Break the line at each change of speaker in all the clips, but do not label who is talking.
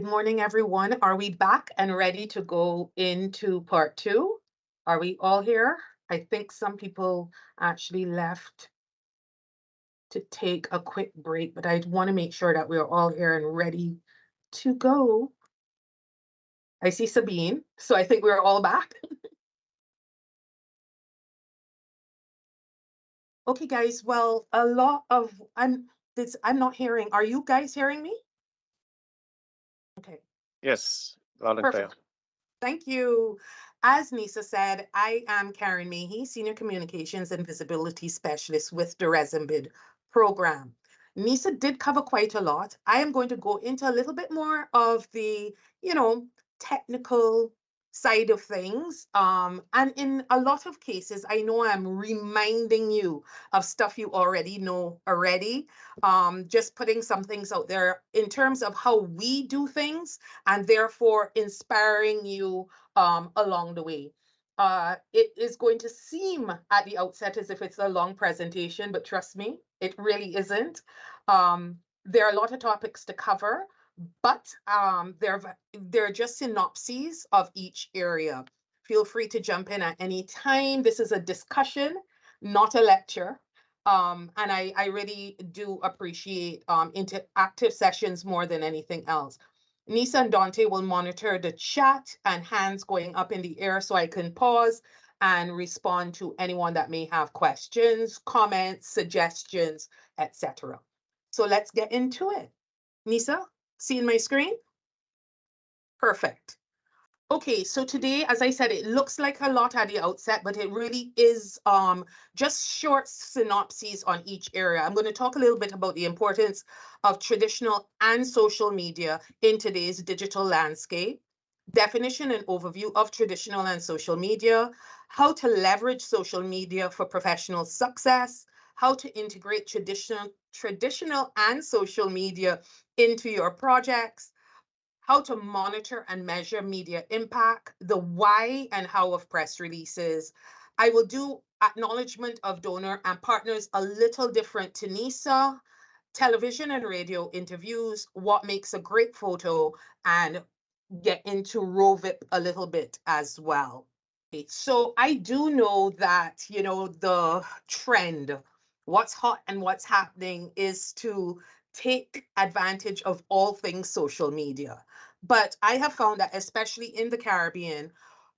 Good morning, everyone. Are we back and ready to go into part two? Are we all here? I think some people actually left to take a quick break, but I want to make sure that we're all here and ready to go. I see Sabine, so I think we're all back. Okay, guys. Well, a lot of I'm not hearing. Are you guys hearing me? Okay,
Yes, loud and clear.
perfect. Thank you. As Nisa said, I am Karen Mahey, Senior Communications and Visibility Specialist with the ResinBid program. Nisa did cover quite a lot. I am going to go into a little bit more of the, you know, technical side of things. And in a lot of cases, I know I'm reminding you of stuff you already know already. Just putting some things out there in terms of how we do things and therefore inspiring you along the way. It is going to seem at the outset as if it's a long presentation, but trust me, it really isn't. There are a lot of topics to cover, but they're just synopses of each area. Feel free to jump in at any time. This is a discussion, not a lecture. And I really do appreciate interactive sessions more than anything else. Nisa and Dante will monitor the chat and hands going up in the air so I can pause and respond to anyone that may have questions, comments, suggestions, etc. So let's get into it. Nisa, seeing my screen? Perfect. Okay, so today, as I said, it looks like a lot at the outset, but it really is just short synopses on each area. I'm going to talk a little bit about the importance of traditional and social media in today's digital landscape, definition and overview of traditional and social media, how to leverage social media for professional success, how to integrate traditional and social media into your projects, how to monitor and measure media impact, the why and how of press releases. I will do acknowledgement of donor and partners a little different to NISA, television and radio interviews, what makes a great photo, and get into ROVIP a little bit as well. Okay, so I do know that, the trend, what's hot and what's happening is to take advantage of all things social media. But I have found that, especially in the Caribbean,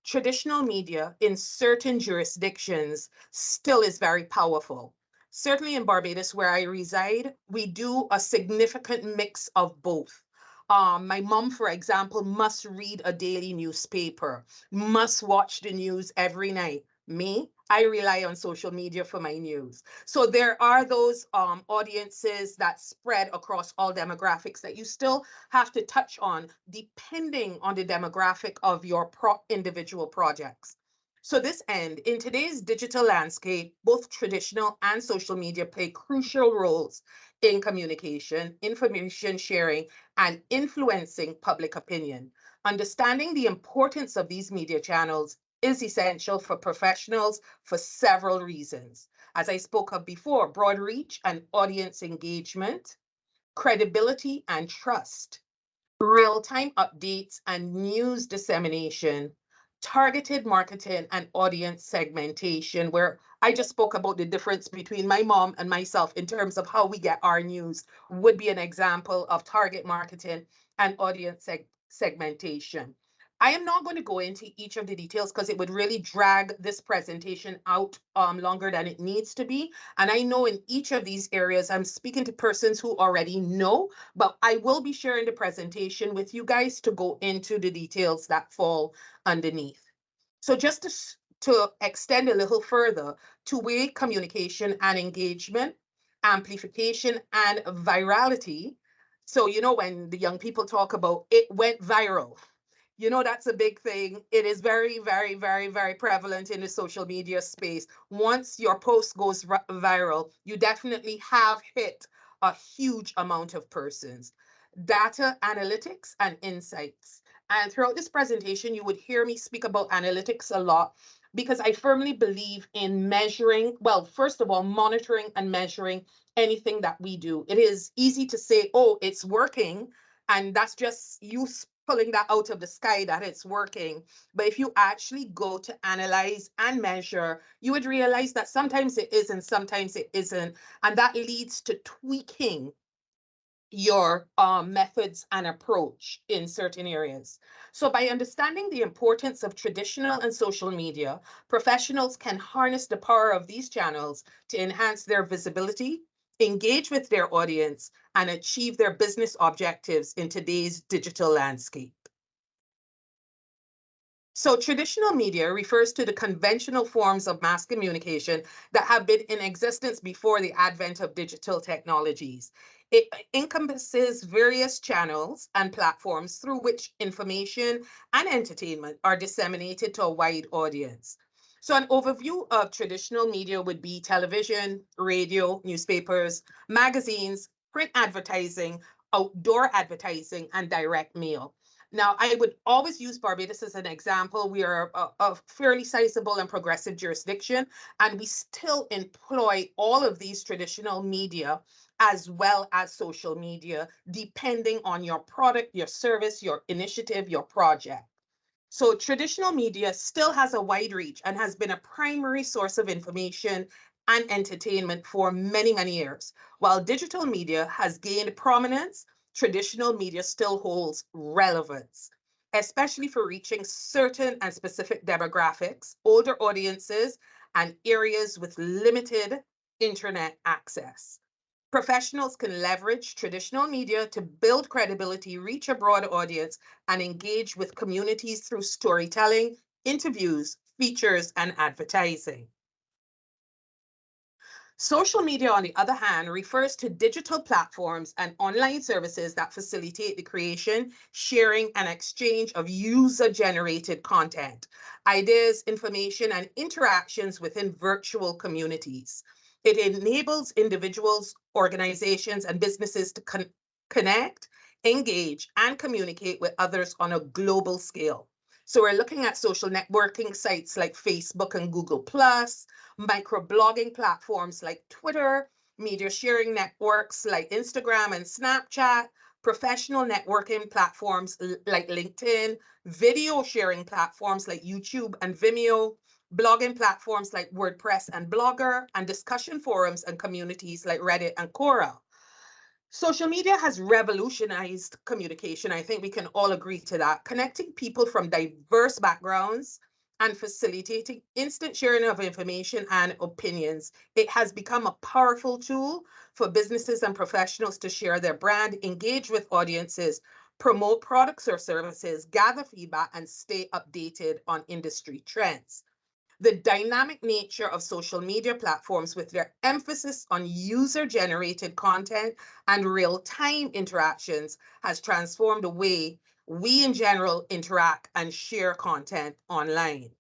traditional media in certain jurisdictions still is very powerful. Certainly in Barbados, where I reside, we do a significant mix of both. My mom, for example, must read a daily newspaper, must watch the news every night. Me, I rely on social media for my news. So there are those audiences that spread across all demographics that you still have to touch on depending on the demographic of your individual projects. So this end, in today's digital landscape, both traditional and social media play crucial roles in communication, information sharing, and influencing public opinion. Understanding the importance of these media channels is essential for professionals for several reasons. As I spoke of before, broad reach and audience engagement, credibility and trust, real-time updates and news dissemination, targeted marketing and audience segmentation, where I just spoke about the difference between my mom and myself in terms of how we get our news, would be an example of target marketing and audience segmentation. I am not going to go into each of the details because it would really drag this presentation out longer than it needs to be. And I know in each of these areas, I'm speaking to persons who already know, but I will be sharing the presentation with you guys to go into the details that fall underneath. So just to extend a little further, two-way communication and engagement, amplification and virality. So, when the young people talk about it went viral, that's a big thing. It is very, very, very, very prevalent in the social media space. Once your post goes viral, you definitely have hit a huge amount of persons. Data analytics and insights. And throughout this presentation, you would hear me speak about analytics a lot because I firmly believe in measuring, well, first of all, monitoring and measuring anything that we do. It is easy to say, oh, it's working, And that's just you pulling that out of the sky that it's working. But if you actually go to analyze and measure, you would realize that sometimes it is and sometimes it isn't. And that leads to tweaking your methods and approach in certain areas. So by understanding the importance of traditional and social media, professionals can harness the power of these channels to enhance their visibility, engage with their audience, and achieve their business objectives in today's digital landscape. So traditional media refers to the conventional forms of mass communication that have been in existence before the advent of digital technologies. It encompasses various channels and platforms through which information and entertainment are disseminated to a wide audience. So an overview of traditional media would be television, radio, newspapers, magazines, print advertising, outdoor advertising, and direct mail. Now, I would always use Barbados as an example. We are a fairly sizable and progressive jurisdiction, and we still employ all of these traditional media as well as social media, depending on your product, your service, your initiative, your project. So traditional media still has a wide reach and has been a primary source of information and entertainment for many, many years. While digital media has gained prominence, traditional media still holds relevance, especially for reaching certain and specific demographics, older audiences, and areas with limited internet access. Professionals can leverage traditional media to build credibility, reach a broad audience, and engage with communities through storytelling, interviews, features, and advertising. Social media, on the other hand, refers to digital platforms and online services that facilitate the creation, sharing, and exchange of user-generated content, ideas, information, and interactions within virtual communities. It enables individuals, organizations, and businesses to connect, engage, and communicate with others on a global scale. So we're looking at social networking sites like Facebook and Google+, microblogging platforms like Twitter, media sharing networks like Instagram and Snapchat, professional networking platforms like LinkedIn, video sharing platforms like YouTube and Vimeo, blogging platforms like WordPress and Blogger, and discussion forums and communities like Reddit and Quora. Social media has revolutionized communication. I think we can all agree to that, connecting people from diverse backgrounds and facilitating instant sharing of information and opinions. It has become a powerful tool for businesses and professionals to share their brand, engage with audiences, promote products or services, gather feedback, and stay updated on industry trends. The dynamic nature of social media platforms, with their emphasis on user-generated content and real-time interactions, has transformed the way we in general interact and share content online.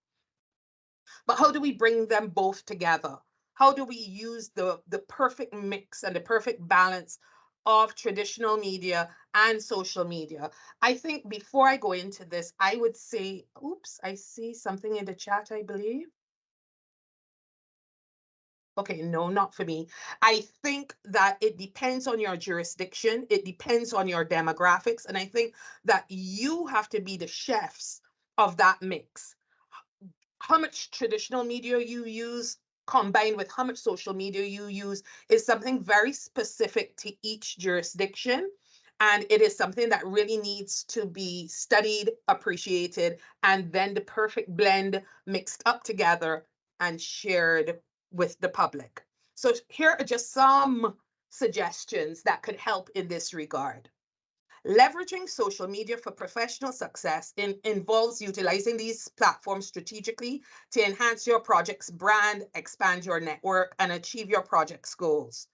But how do we bring them both together? How do we use the perfect mix and the perfect balance of traditional media and social media? I think before I go into this, I would say, oops, I see something in the chat, I believe. Okay, no, not for me. I think that it depends on your jurisdiction, it depends on your demographics, and I think that you have to be the chefs of that mix. How much traditional media you use combined with how much social media you use is something very specific to each jurisdiction. And it is something that really needs to be studied, appreciated, and then the perfect blend mixed up together and shared with the public. So here are just some suggestions that could help in this regard. Leveraging social media for professional success involves utilizing these platforms strategically to enhance your project's brand, expand your network, and achieve your project's goals.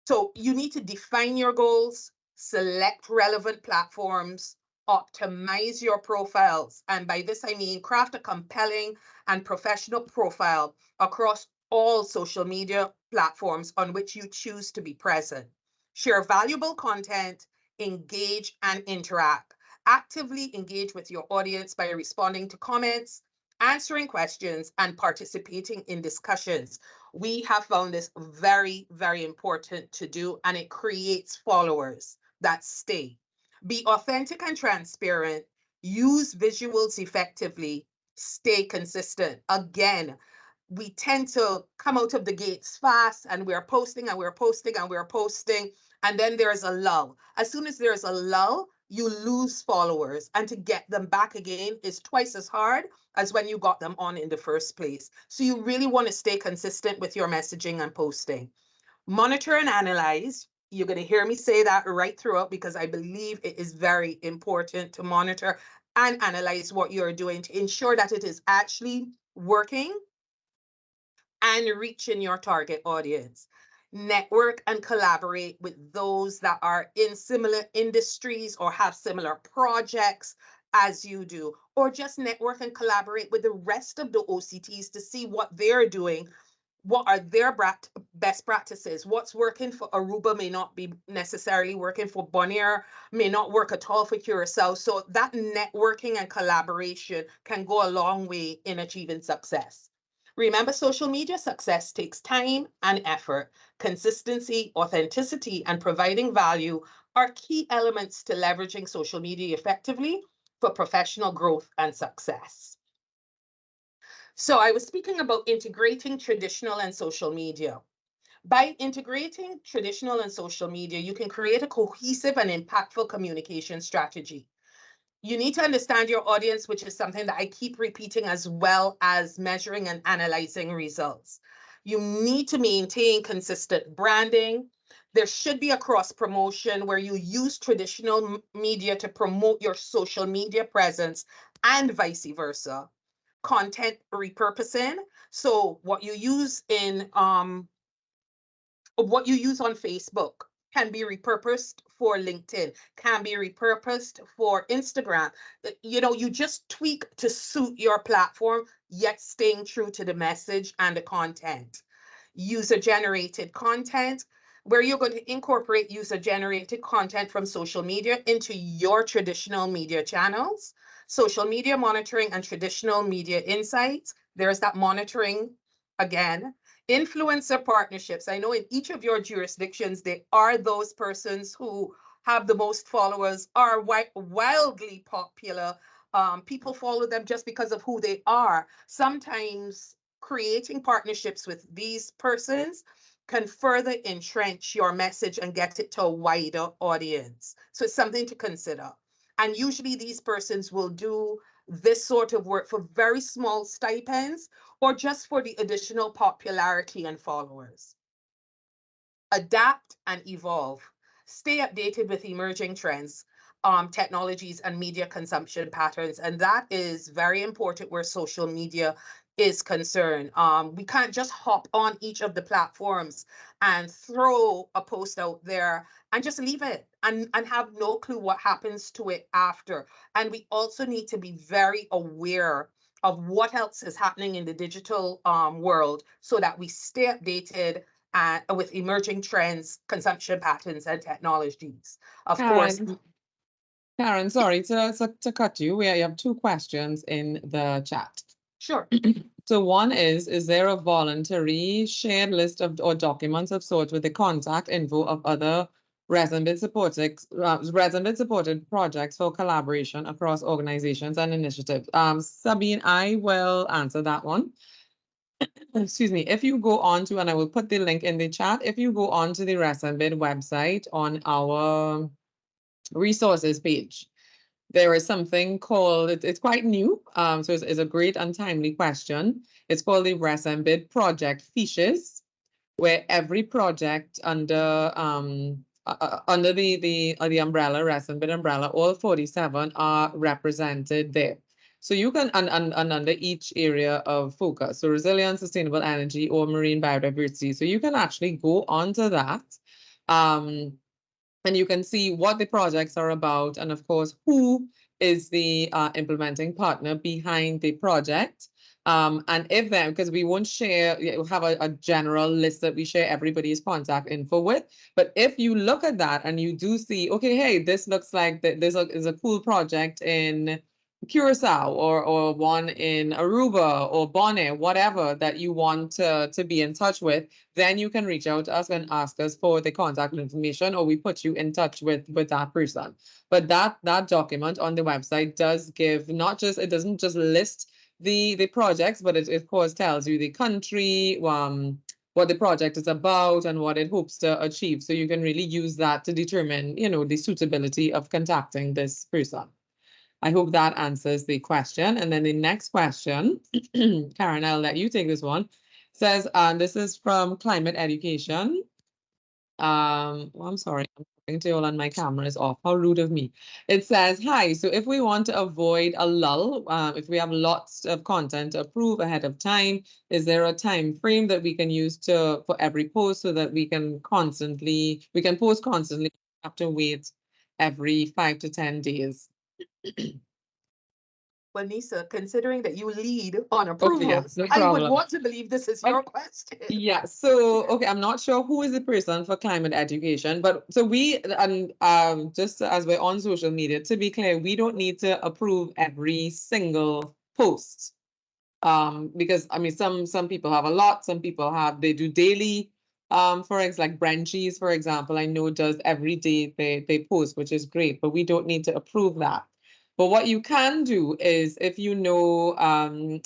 So you need to define your goals, select relevant platforms, optimize your profiles. And by this, I mean craft a compelling and professional profile across all social media platforms on which you choose to be present. Share valuable content, engage and interact. Actively engage with your audience by responding to comments, answering questions, and participating in discussions. We have found this very, very important to do, and it creates followers that stay. Be authentic and transparent. Use visuals effectively. Stay consistent. Again, we tend to come out of the gates fast and we're posting and we're posting and we're posting. And then there's a lull. As soon as there's a lull, you lose followers. And to get them back again is twice as hard as when you got them on in the first place. So you really want to stay consistent with your messaging and posting. Monitor and analyze. You're going to hear me say that right throughout because I believe it is very important to monitor and analyze what you're doing to ensure that it is actually working and reaching your target audience. Network and collaborate with those that are in similar industries or have similar projects as you do, or just network and collaborate with the rest of the OCTs to see what they're doing. What are their best practices? What's working for Aruba may not be necessarily working for Bonaire, may not work at all for Curacao. So that networking and collaboration can go a long way in achieving success. Remember, social media success takes time and effort. Consistency, authenticity, and providing value are key elements to leveraging social media effectively for professional growth and success. So I was speaking about integrating traditional and social media. By integrating traditional and social media, you can create a cohesive and impactful communication strategy. You need to understand your audience, which is something that I keep repeating, as well as measuring and analyzing results. You need to maintain consistent branding. There should be a cross promotion where you use traditional media to promote your social media presence and vice versa. Content repurposing. So what you use on Facebook can be repurposed for LinkedIn, can be repurposed for Instagram. You just tweak to suit your platform, yet staying true to the message and the content. User-generated content, where you're going to incorporate user-generated content from social media into your traditional media channels. Social media monitoring and traditional media insights. There's that monitoring again. Influencer partnerships. I know in each of your jurisdictions, there are those persons who have the most followers, are wildly popular. People follow them just because of who they are. Sometimes creating partnerships with these persons can further entrench your message and get it to a wider audience. So it's something to consider. And usually these persons will do this sort of work for very small stipends or just for the additional popularity and followers. Adapt and evolve. Stay updated with emerging trends, technologies, and media consumption patterns. And that is very important where social media is concerned. We can't just hop on each of the platforms and throw a post out there and just leave it and have no clue what happens to it after. And we also need to be very aware of what else is happening in the digital world so that we stay updated with emerging trends, consumption patterns, and technologies. Of course.
Karen, sorry to cut you. We have two questions in the chat.
Sure.
So one is there a voluntary shared list of or documents of sorts with the contact info of other ReSMBid supported projects for collaboration across organizations and initiatives? Sabine, I will answer that one. Excuse me. If you go on to, and I will put the link in the chat, if you go on to the ReSMBid website on our resources page, there is something called, it's quite new, so it's a great and timely question. It's called the ReSMBid project fiches, where every project under the umbrella, ReSMBid umbrella, all 47 are represented there. So you can, and under each area of focus, so resilience, sustainable energy, or marine biodiversity. So you can actually go onto that. And you can see what the projects are about, and of course, who is the implementing partner behind the project. And if then, because we won't share, we'll have a general list that we share everybody's contact info with. But if you look at that and you do see, okay, hey, this looks like this is a cool project in Curacao or one in Aruba or Bonaire, whatever that you want to be in touch with, then you can reach out to us and ask us for the contact information, or we put you in touch with that person. But that document on the website does give not just, it doesn't just list the projects, but it of course tells you the country, what the project is about and what it hopes to achieve. So you can really use that to determine, you know, the suitability of contacting this person. I hope that answers the question. And then the next question, Karen, I'll let you take this one. Says, this is from Climate Education. Oh, I'm sorry, I'm talking to you all and my camera is off. How rude of me. It says, hi, so if we want to avoid a lull, if we have lots of content to approve ahead of time, is there a time frame that we can use for every post so that we can post constantly, have to wait every 5 to 10 days?
Well, Nisa, considering that you lead on approval,
yes, no
I would
problem.
want to believe this is your question.
Yeah, so okay, I'm not sure who is the person for climate education, but so we and just as we're on social media, to be clear, we don't need to approve every single post. Because I mean some people have a lot, some people they do daily. For example, like Branchies, for example, I know does every day they post, which is great, but we don't need to approve that. But what you can do is if you know,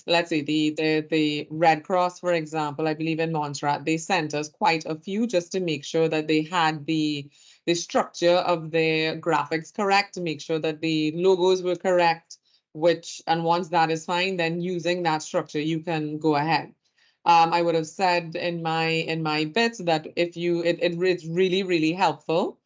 let's say the Red Cross, for example, I believe in Montserrat, they sent us quite a few just to make sure that they had the structure of their graphics correct, to make sure that the logos were correct, and once that is fine, then using that structure, you can go ahead. I would have said in my bits that if it's really, really helpful.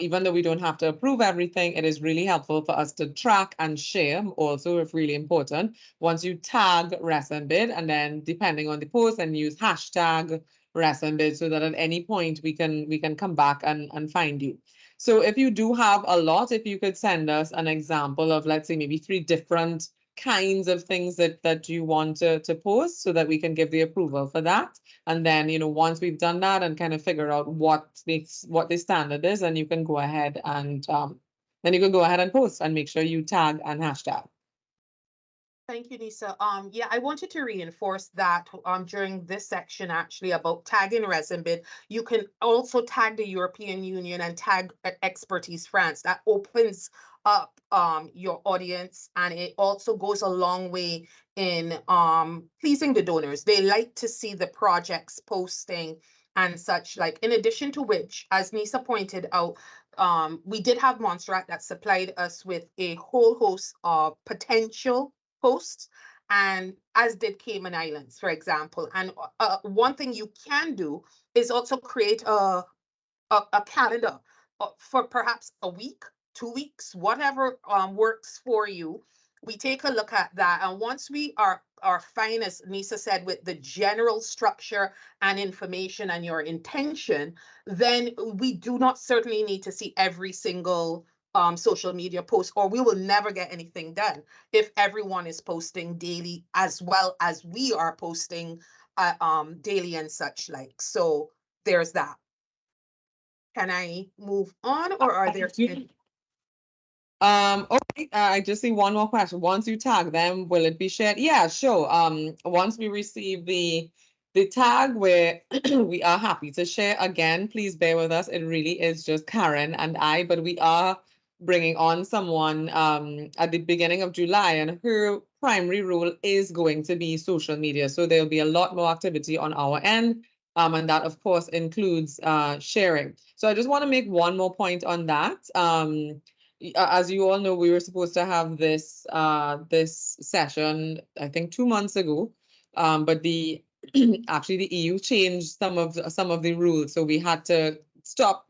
Even though we don't have to approve everything, it is really helpful for us to track and share also, if really important. Once you tag ResMBid, and then depending on the post, and use hashtag ResMBid, so that at any point we can come back and find you. So if you do have a lot, if you could send us an example of, let's say, maybe 3 different kinds of things that you want to post, so that we can give the approval for that. And then, you know, once we've done that and kind of figure out what the standard is, and you can go ahead and post and make sure you tag and hashtag.
Thank you, Nisa. Yeah, I wanted to reinforce that during this section actually about tagging ResMBid. You can also tag the European Union and tag Expertise France. That opens up your audience, and it also goes a long way in pleasing the donors. They like to see the projects posting and such like. In addition to which, as Nisa pointed out, we did have Montserrat that supplied us with a whole host of potential posts, and as did Cayman Islands, for example. And one thing you can do is also create a calendar for perhaps a week, 2 weeks, whatever works for you. We take a look at that, and once we are fine, as Nisa said, with the general structure and information and your intention, then we do not certainly need to see every single social media post, or we will never get anything done if everyone is posting daily as well as we are posting daily and such like. So there's that. Can I move on, or are there any?
Okay, I just see one more question. Once you tag them, will it be shared? Yeah, sure. Once we receive the tag, where we are happy to share. Again, please bear with us. It really is just Karen and I, but we are bringing on someone at the beginning of July, and her primary role is going to be social media. So there'll be a lot more activity on our end. And that, of course, includes sharing. So I just want to make one more point on that. As you all know, we were supposed to have this session, I think 2 months ago, but actually the EU changed some of the rules, so we had to stop,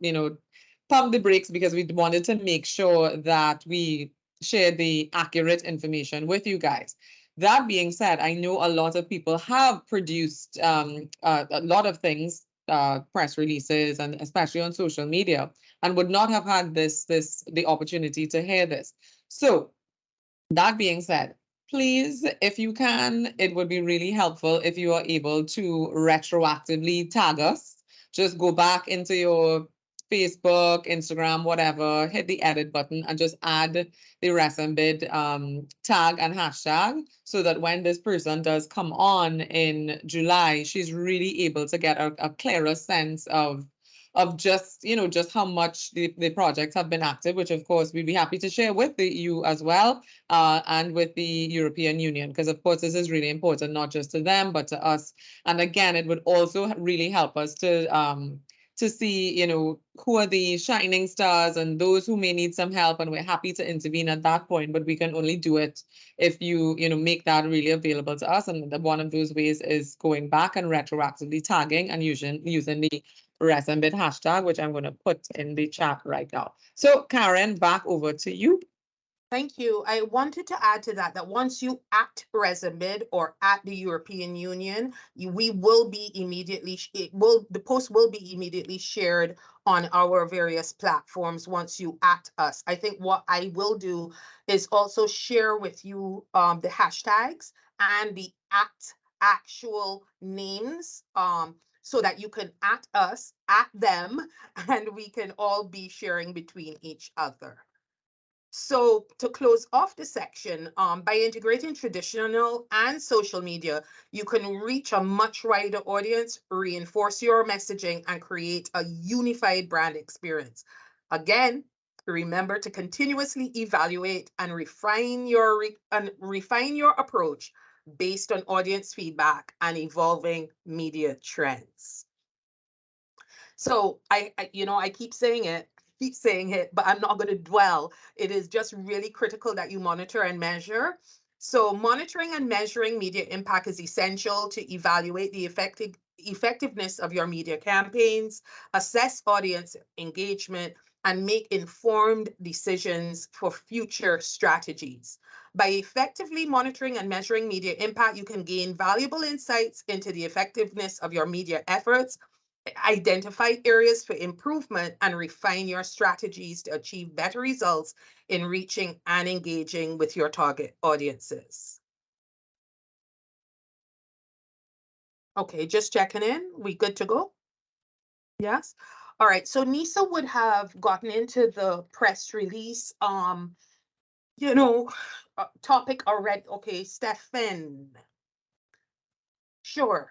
pump the brakes, because we wanted to make sure that we share the accurate information with you guys. That being said, I know a lot of people have produced a lot of things, press releases, and especially on social media, and would not have had the opportunity to hear this. So that being said, please, if you can, it would be really helpful if you are able to retroactively tag us. Just go back into your Facebook, Instagram, whatever, hit the edit button and just add the Resembid tag and hashtag, so that when this person does come on in July, she's really able to get a clearer sense of just, just how much the projects have been active, which of course we'd be happy to share with the EU as well, and with the European Union, because of course this is really important, not just to them, but to us. And again, it would also really help us to see, who are the shining stars and those who may need some help, and we're happy to intervene at that point, but we can only do it if you, make that really available to us. And one of those ways is going back and retroactively tagging and using the Resembid hashtag, which I'm going to put in the chat right now. So Karen, back over to you.
Thank you. I wanted to add to that once you at Resembid or at the European Union, we will be immediately, the post will be immediately shared on our various platforms once you at us. I think what I will do is also share with you the hashtags and the actual names, so that you can at us, at them, and we can all be sharing between each other. So to close off the section, by integrating traditional and social media, you can reach a much wider audience, reinforce your messaging, and create a unified brand experience. Again, remember to continuously evaluate and refine your approach based on audience feedback and evolving media trends. So I keep saying it, but I'm not going to dwell. It is just really critical that you monitor and measure. So monitoring and measuring media impact is essential to evaluate the effectiveness of your media campaigns, assess audience engagement, and make informed decisions for future strategies. By effectively monitoring and measuring media impact, you can gain valuable insights into the effectiveness of your media efforts, identify areas for improvement, and refine your strategies to achieve better results in reaching and engaging with your target audiences. Okay, just checking in. We good to go? Yes. All right. So Nisa would have gotten into the press release, topic already. Okay, Stefan. Sure.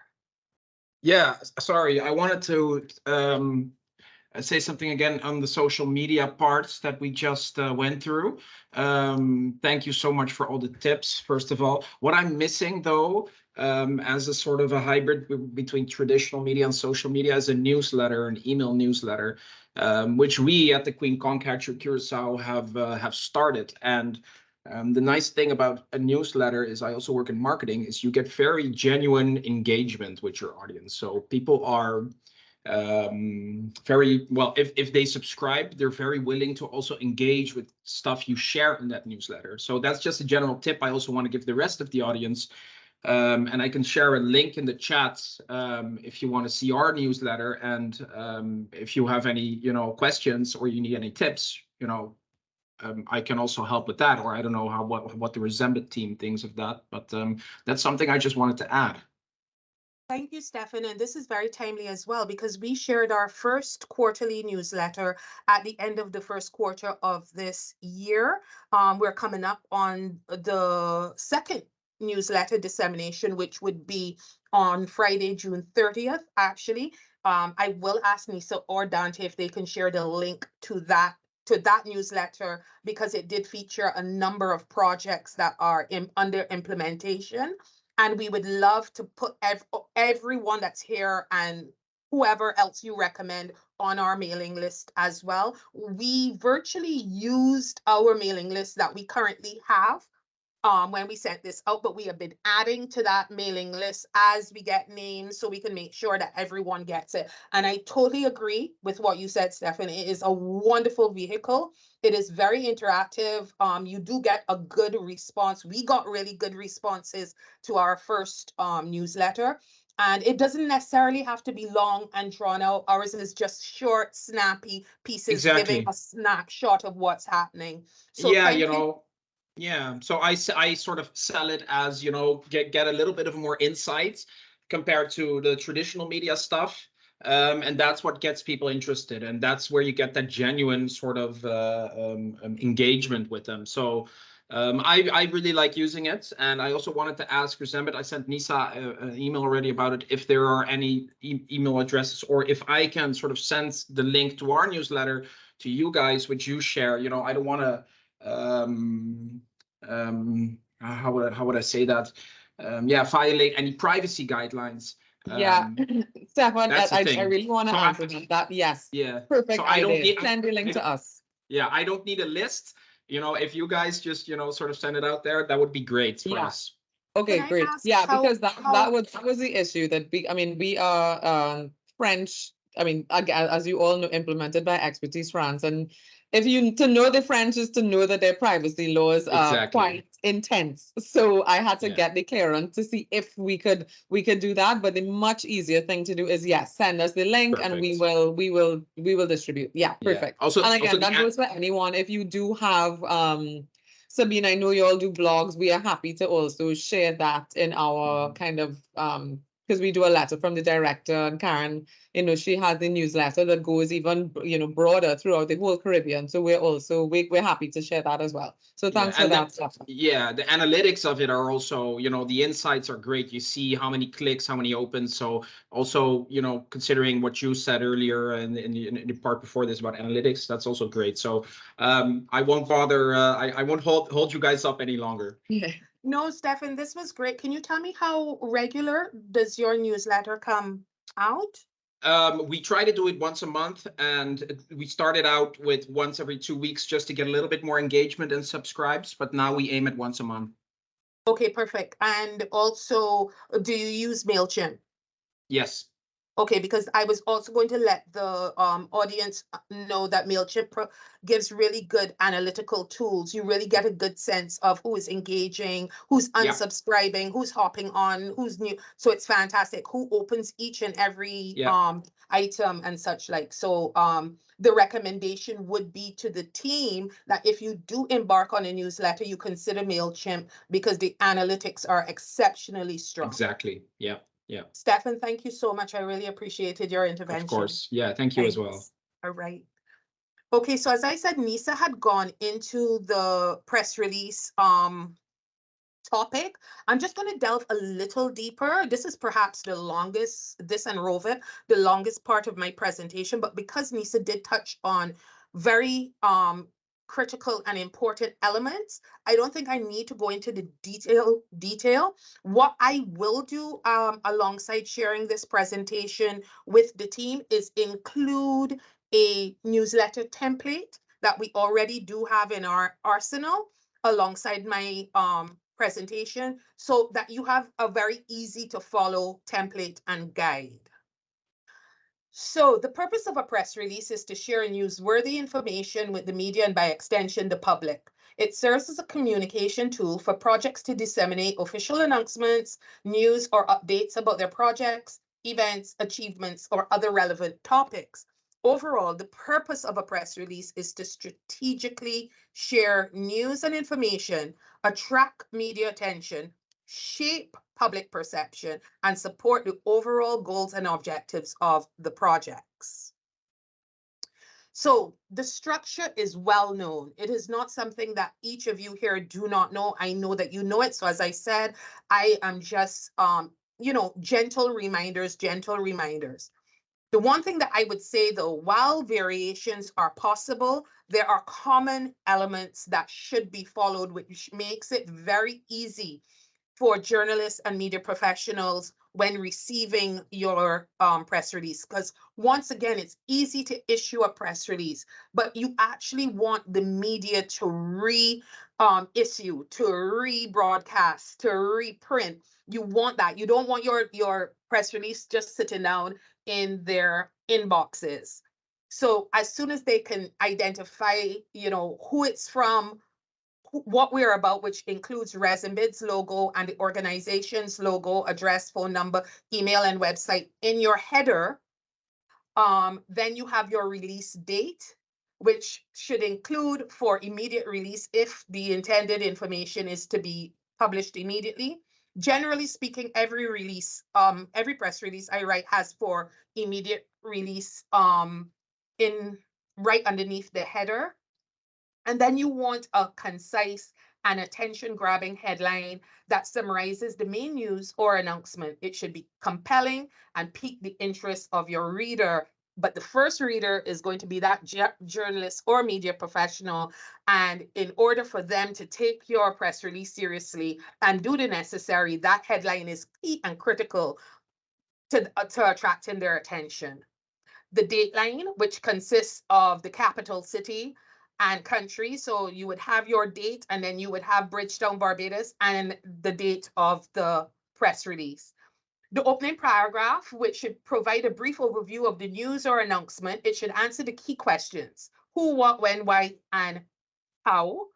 Yeah, sorry. I wanted to say something again on the social media parts that we just went through. Thank you so much for all the tips, first of all. What I'm missing, though, as a sort of a hybrid between traditional media and social media, is a newsletter, an email newsletter, which we at the Queen Concatcher Curacao have started. And the nice thing about a newsletter is, I also work in marketing, is you get very genuine engagement with your audience. So people are very well, if they subscribe, they're very willing to also engage with stuff you share in that newsletter. So that's just a general tip I also want to give the rest of the audience. And I can share a link in the chat if you want to see our newsletter. And if you have any, questions or you need any tips, I can also help with that. Or I don't know what the Resembid team thinks of that, but that's something I just wanted to add.
Thank you, Stefan. And this is very timely as well, because we shared our first quarterly newsletter at the end of the first quarter of this year. We're coming up on the second newsletter dissemination, which would be on Friday, June 30th, actually. I will ask Nisa or Dante if they can share the link to that newsletter, because it did feature a number of projects that are under implementation. And we would love to put everyone that's here and whoever else you recommend on our mailing list as well. We virtually used our mailing list that we currently have when we sent this out, but we have been adding to that mailing list as we get names, so we can make sure that everyone gets it. And I totally agree with what you said, Stefan. It is a wonderful vehicle. It is very interactive. You do get a good response. We got really good responses to our first newsletter. And it doesn't necessarily have to be long and drawn out. Ours is just short, snappy pieces, giving a snapshot of what's happening. So
yeah, yeah, so I sort of sell it as, get a little bit of more insights compared to the traditional media stuff. And that's what gets people interested, and that's where you get that genuine sort of engagement with them. So I really like using it, and I also wanted to ask Resembit. I sent Nisa an email already about it. If there are any email addresses, or if I can sort of send the link to our newsletter to you guys, which you share. You know, I don't want to. How would I say that? Yeah, violate any privacy guidelines.
Yeah, Stefan,
that's the
I
thing.
really want to
So
answer that. Yes,
Yeah.
perfect
So I don't
idea.
need-
Send the link to us.
Yeah, I don't need a list. You know, if you guys just, you know, sort of send it out there, that would be great for
Yeah.
us.
Okay,
Can I
great.
ask
Yeah,
how-
because that
how-
was the issue that we are French. I mean, again, as you all know, implemented by Expertise France, and if you to know the French is to know that their privacy laws are
Exactly.
quite intense. So I had to
Yeah.
get the clearance to see if we could do that. But the much easier thing to do is yes, send us the link and we
Perfect.
will distribute. Yeah,
Yeah.
perfect.
Also-
and
also
again,
the
that
an-
goes for anyone. If you do have Sabine, I know you all do blogs. We are happy to also share that in our kind of because we do a letter from the director, and Karen, you know, she has the newsletter that goes even, you know, broader throughout the whole Caribbean. So we're happy to share that as well. So thanks for
and
that, Stefan.
Yeah, the analytics of it are also, you know, the insights are great. You see how many clicks, how many opens. So also, you know, considering what you said earlier and in the part before this about analytics, that's also great. So I won't bother. I won't hold you guys up any longer.
Yeah.
No, Stefan, this was great. Can you tell me how regular does your newsletter come out?
We try to do it once a month, and we started out with once every 2 weeks just to get a little bit more engagement and subscribes, but now we aim at once a month.
Okay, perfect. And also, do you use MailChimp?
Yes.
Okay, because I was also going to let the audience know that MailChimp gives really good analytical tools. You really get a good sense of who is engaging, who's
Yeah.
unsubscribing, who's hopping on, who's new. So it's fantastic. Who opens each and every
Yeah.
item and such like. So the recommendation would be to the team that if you do embark on a newsletter, you consider MailChimp because the analytics are exceptionally strong.
Exactly. Yeah. Yeah.
Stefan, thank you so much. I really appreciated your intervention.
Of course. Yeah. Thank you as well.
Thanks. All right. Okay, so as I said, Nisa had gone into the press release topic. I'm just going to delve a little deeper. This is perhaps the longest, this and Rovit, the longest part of my presentation, but because Nisa did touch on very critical and important elements, I don't think I need to go into the detail. What I will do alongside sharing this presentation with the team is include a newsletter template that we already do have in our arsenal alongside my presentation so that you have a very easy to follow template and guide. So the purpose of a press release is to share newsworthy information with the media and by extension, the public. It serves as a communication tool for projects to disseminate official announcements, news, or updates about their projects, events, achievements, or other relevant topics. Overall, the purpose of a press release is to strategically share news and information, attract media attention, shape public perception, and support the overall goals and objectives of the projects. So the structure is well known. It is not something that each of you here do not know. I know that you know it. So as I said, I am just, you know, gentle reminders. The one thing that I would say though, while variations are possible, there are common elements that should be followed, which makes it very easy for journalists and media professionals when receiving your press release. Because once again, it's easy to issue a press release, but you actually want the media to issue, to rebroadcast, to reprint. You want that. You don't want your press release just sitting down in their inboxes. So as soon as they can identify, you know, who it's from, what we're about, which includes Resembit's logo and the organization's logo, address, phone number, email, and website in your header. Then you have your release date, which should include for immediate release if the intended information is to be published immediately. Generally speaking, every release, every press release I write has for immediate release in right underneath the header. And then you want a concise and attention-grabbing headline that summarizes the main news or announcement. It should be compelling and pique the interest of your reader. But the first reader is going to be that journalist or media professional. And in order for them to take your press release seriously and do the necessary, that headline is key and critical to attracting their attention. The dateline, which consists of the capital city and country. So you would have your date, and then you would have Bridgetown, Barbados, and the date of the press release. The opening paragraph, which should provide a brief overview of the news or announcement. It should answer the key questions: who, what, when, why, and how.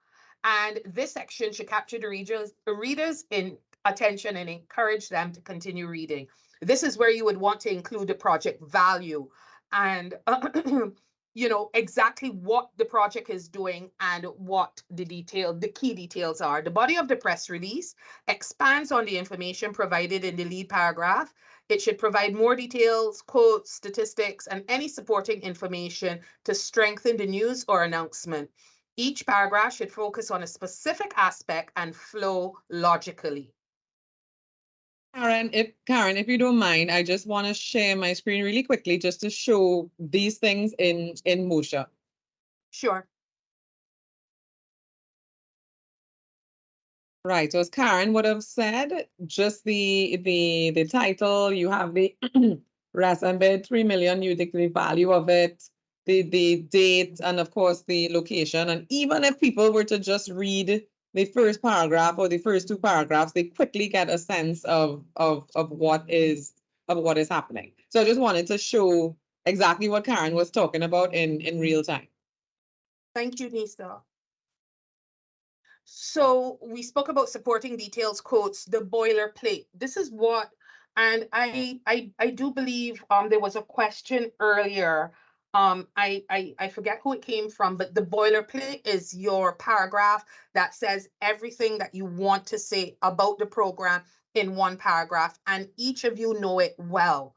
And this section should capture the readers' in attention and encourage them to continue reading. This is where you would want to include the project value and you know, exactly what the project is doing and what the key details are. The body of the press release expands on the information provided in the lead paragraph. It should provide more details, quotes, statistics, and any supporting information to strengthen the news or announcement. Each paragraph should focus on a specific aspect and flow logically.
Karen, if you don't mind, I just want to share my screen really quickly just to show these things in motion.
Sure.
Right. So as Karen would have said, just the title, you have the ResMBid 3 million, you take the value of it, the date, and of course the location. And even if people were to just read the first paragraph or the first two paragraphs, they quickly get a sense of what is happening. So I just wanted to show exactly what Karen was talking about in real time.
Thank you, Nisa. So we spoke about supporting details, quotes, the boilerplate. This is what, and I do believe there was a question earlier. I forget who it came from, but the boilerplate is your paragraph that says everything that you want to say about the program in one paragraph, and each of you know it well.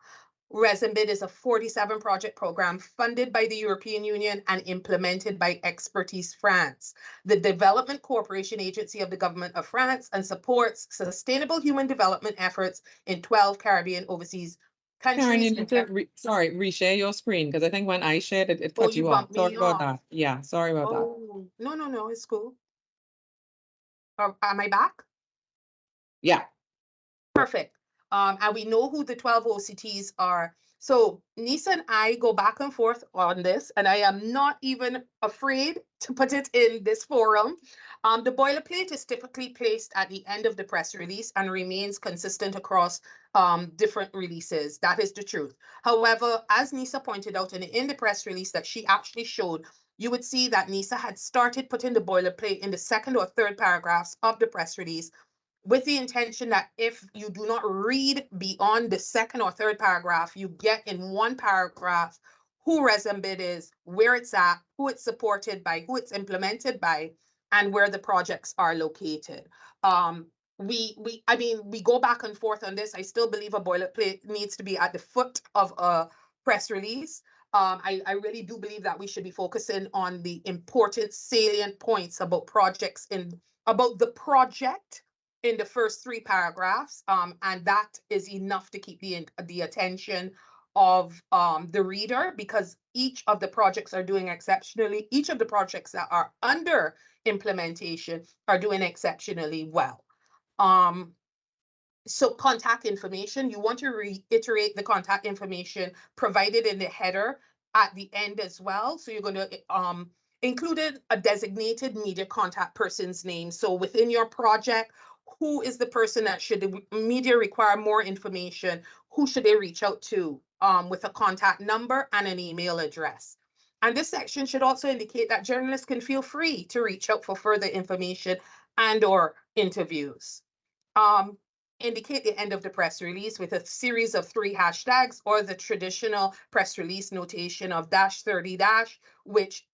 ResMBid is a 47 project program funded by the European Union and implemented by Expertise France, the development cooperation agency of the government of France, and supports sustainable human development efforts in 12 Caribbean overseas countries.
Karen, you need to reshare your screen, because I think when I shared it, it cut
you
you off.
bumped
Sorry
me
about
off.
that. Yeah, sorry about that.
Oh, no, it's cool. Am I back?
Yeah.
Perfect. And we know who the 12 OCTs are. So Nisa and I go back and forth on this, and I am not even afraid to put it in this forum. The boilerplate is typically placed at the end of the press release and remains consistent across different releases. That is the truth. However, as Nisa pointed out in the press release that she actually showed, you would see that Nisa had started putting the boilerplate in the second or third paragraphs of the press release, with the intention that if you do not read beyond the second or third paragraph, you get in one paragraph who ResMBid is, where it's at, who it's supported by, who it's implemented by, and where the projects are located. We go back and forth on this. I still believe a boilerplate needs to be at the foot of a press release. I really do believe that we should be focusing on the important salient points about about the project in the first three paragraphs, and that is enough to keep the attention of the reader, because each of the projects are doing exceptionally. Each of the projects that are under implementation are doing exceptionally well. So contact information, you want to reiterate the contact information provided in the header at the end as well. So you're going to include a designated media contact person's name. So within your project, who is the person that should the media require more information? Who should they reach out to with a contact number and an email address? And this section should also indicate that journalists can feel free to reach out for further information and or interviews. Indicate the end of the press release with a series of 3 hashtags, or the traditional press release notation of -30-, which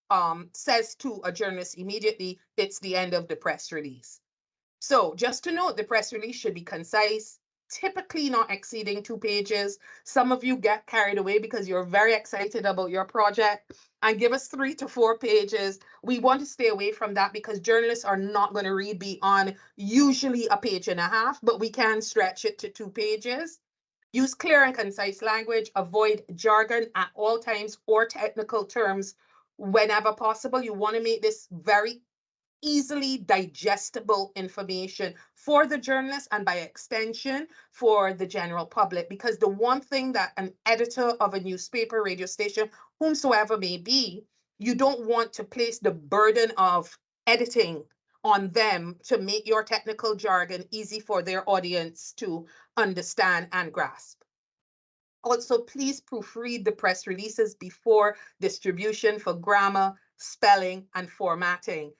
says to a journalist immediately, it's the end of the press release. So just to note, the press release should be concise, typically not exceeding 2 pages. Some of you get carried away because you're very excited about your project and give us 3 to 4 pages. We want to stay away from that because journalists are not going to read beyond usually a page and a half, but we can stretch it to 2 pages. Use clear and concise language, avoid jargon at all times or technical terms whenever possible. You want to make this very easily digestible information for the journalist and by extension for the general public, because the one thing that an editor of a newspaper, radio station, whomsoever may be, you don't want to place the burden of editing on them to make your technical jargon easy for their audience to understand and grasp. Also, please proofread the press releases before distribution for grammar, spelling, and formatting.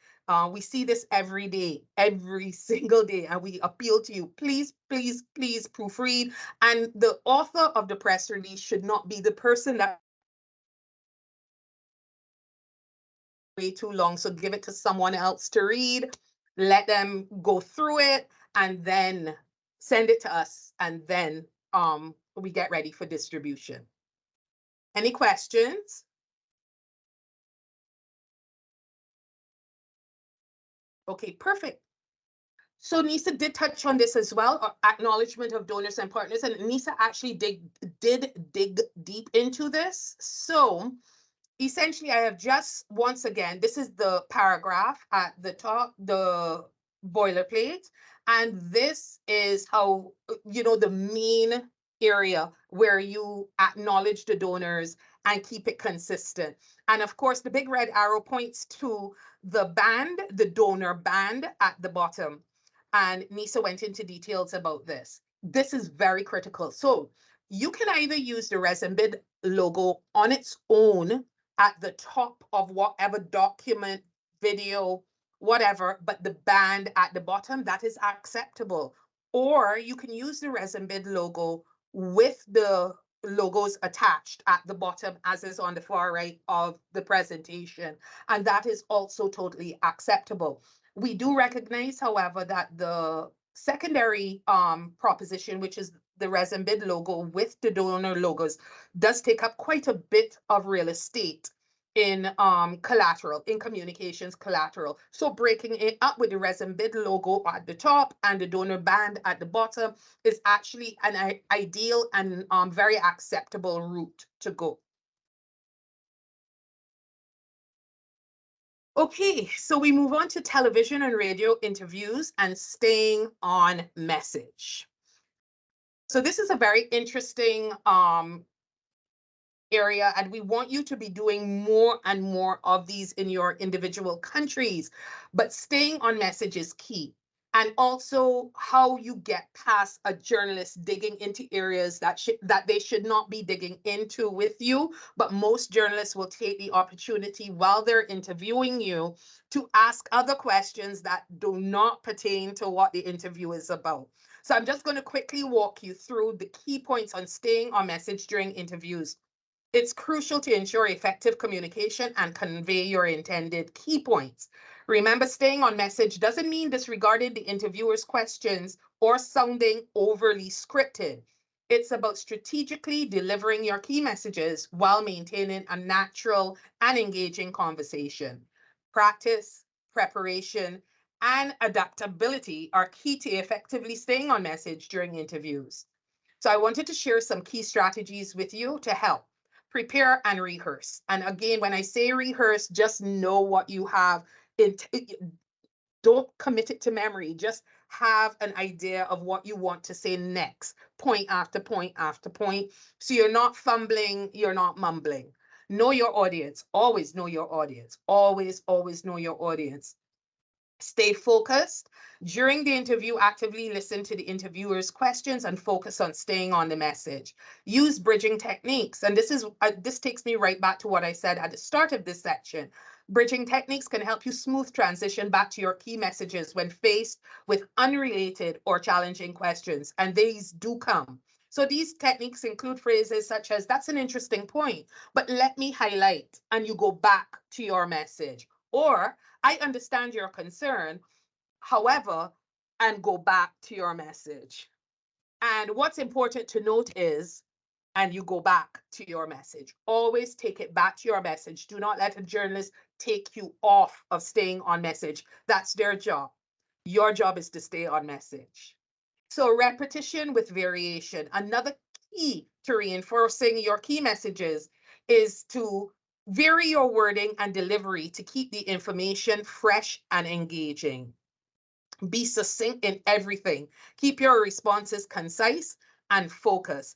We see this every day, every single day, and we appeal to you. Please, please, please proofread. And the author of the press release should not be the person that way too long. So give it to someone else to read, let them go through it, and then send it to us. And then we get ready for distribution. Any questions? Okay, perfect. So NISA did touch on this as well, acknowledgement of donors and partners, and NISA actually did dig deep into this. So essentially, I have just, once again, this is the paragraph at the top, the boilerplate, and this is how, the main area where you acknowledge the donors and keep it consistent. And of course, the big red arrow points to the band, the donor band at the bottom. And NISA went into details about this. This is very critical. So you can either use the ResinBid logo on its own at the top of whatever document, video, whatever, but the band at the bottom, that is acceptable. Or you can use the ResinBid logo with the logos attached at the bottom, as is on the far right of the presentation. And that is also totally acceptable. We do recognize, however, that the secondary proposition, which is the ResinBid logo with the donor logos, does take up quite a bit of real estate in collateral, in communications collateral. So breaking it up with the ResinBid logo at the top and the donor band at the bottom is actually an ideal and very acceptable route to go. Okay, so we move on to television and radio interviews and staying on message. So this is a very interesting area, and we want you to be doing more and more of these in your individual countries, but staying on message is key. And also how you get past a journalist digging into areas that they should not be digging into with you. But most journalists will take the opportunity while they're interviewing you to ask other questions that do not pertain to what the interview is about. So I'm just going to quickly walk you through the key points on staying on message during interviews. It's crucial to ensure effective communication and convey your intended key points. Remember, staying on message doesn't mean disregarding the interviewer's questions or sounding overly scripted. It's about strategically delivering your key messages while maintaining a natural and engaging conversation. Practice, preparation, and adaptability are key to effectively staying on message during interviews. So I wanted to share some key strategies with you to help. Prepare and rehearse. And again, when I say rehearse, just know what you have. Don't commit it to memory. Just have an idea of what you want to say next, point after point after point. So you're not fumbling, you're not mumbling. Know your audience. Always know your audience. Always, always know your audience. Stay focused. During the interview, actively listen to the interviewer's questions and focus on staying on the message. Use bridging techniques. And this takes me right back to what I said at the start of this section. Bridging techniques can help you smooth transition back to your key messages when faced with unrelated or challenging questions. And these do come. So these techniques include phrases such as, that's an interesting point, but let me highlight, and you go back to your message. Or, I understand your concern. However, and go back to your message. And what's important to note is, and you go back to your message. Always take it back to your message. Do not let a journalist take you off of staying on message. That's their job. Your job is to stay on message. So repetition with variation. Another key to reinforcing your key messages is to vary your wording and delivery to keep the information fresh and engaging. Be succinct in everything. Keep your responses concise and focused.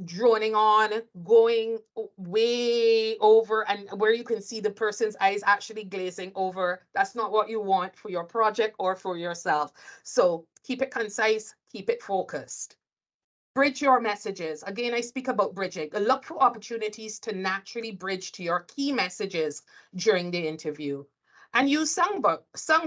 Droning on, going way over, and where you can see the person's eyes actually glazing over. That's not what you want for your project or for yourself. So keep it concise, keep it focused. Bridge your messages. Again, I speak about bridging. Look for opportunities to naturally bridge to your key messages during the interview. And use song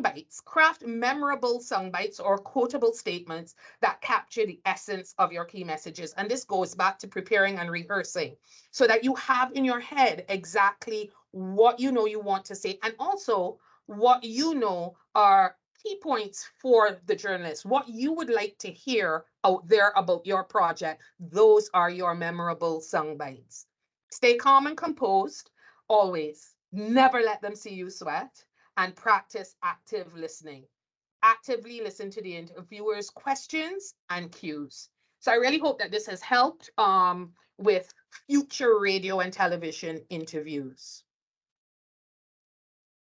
bites. Craft memorable song bites or quotable statements that capture the essence of your key messages. And this goes back to preparing and rehearsing so that you have in your head exactly what you know you want to say, and also what you know are key points for the journalist, what you would like to hear out there about your project. Those are your memorable song bites. Stay calm and composed, always. Never let them see you sweat. And practice active listening. Actively listen to the interviewer's questions and cues. So I really hope that this has helped with future radio and television interviews.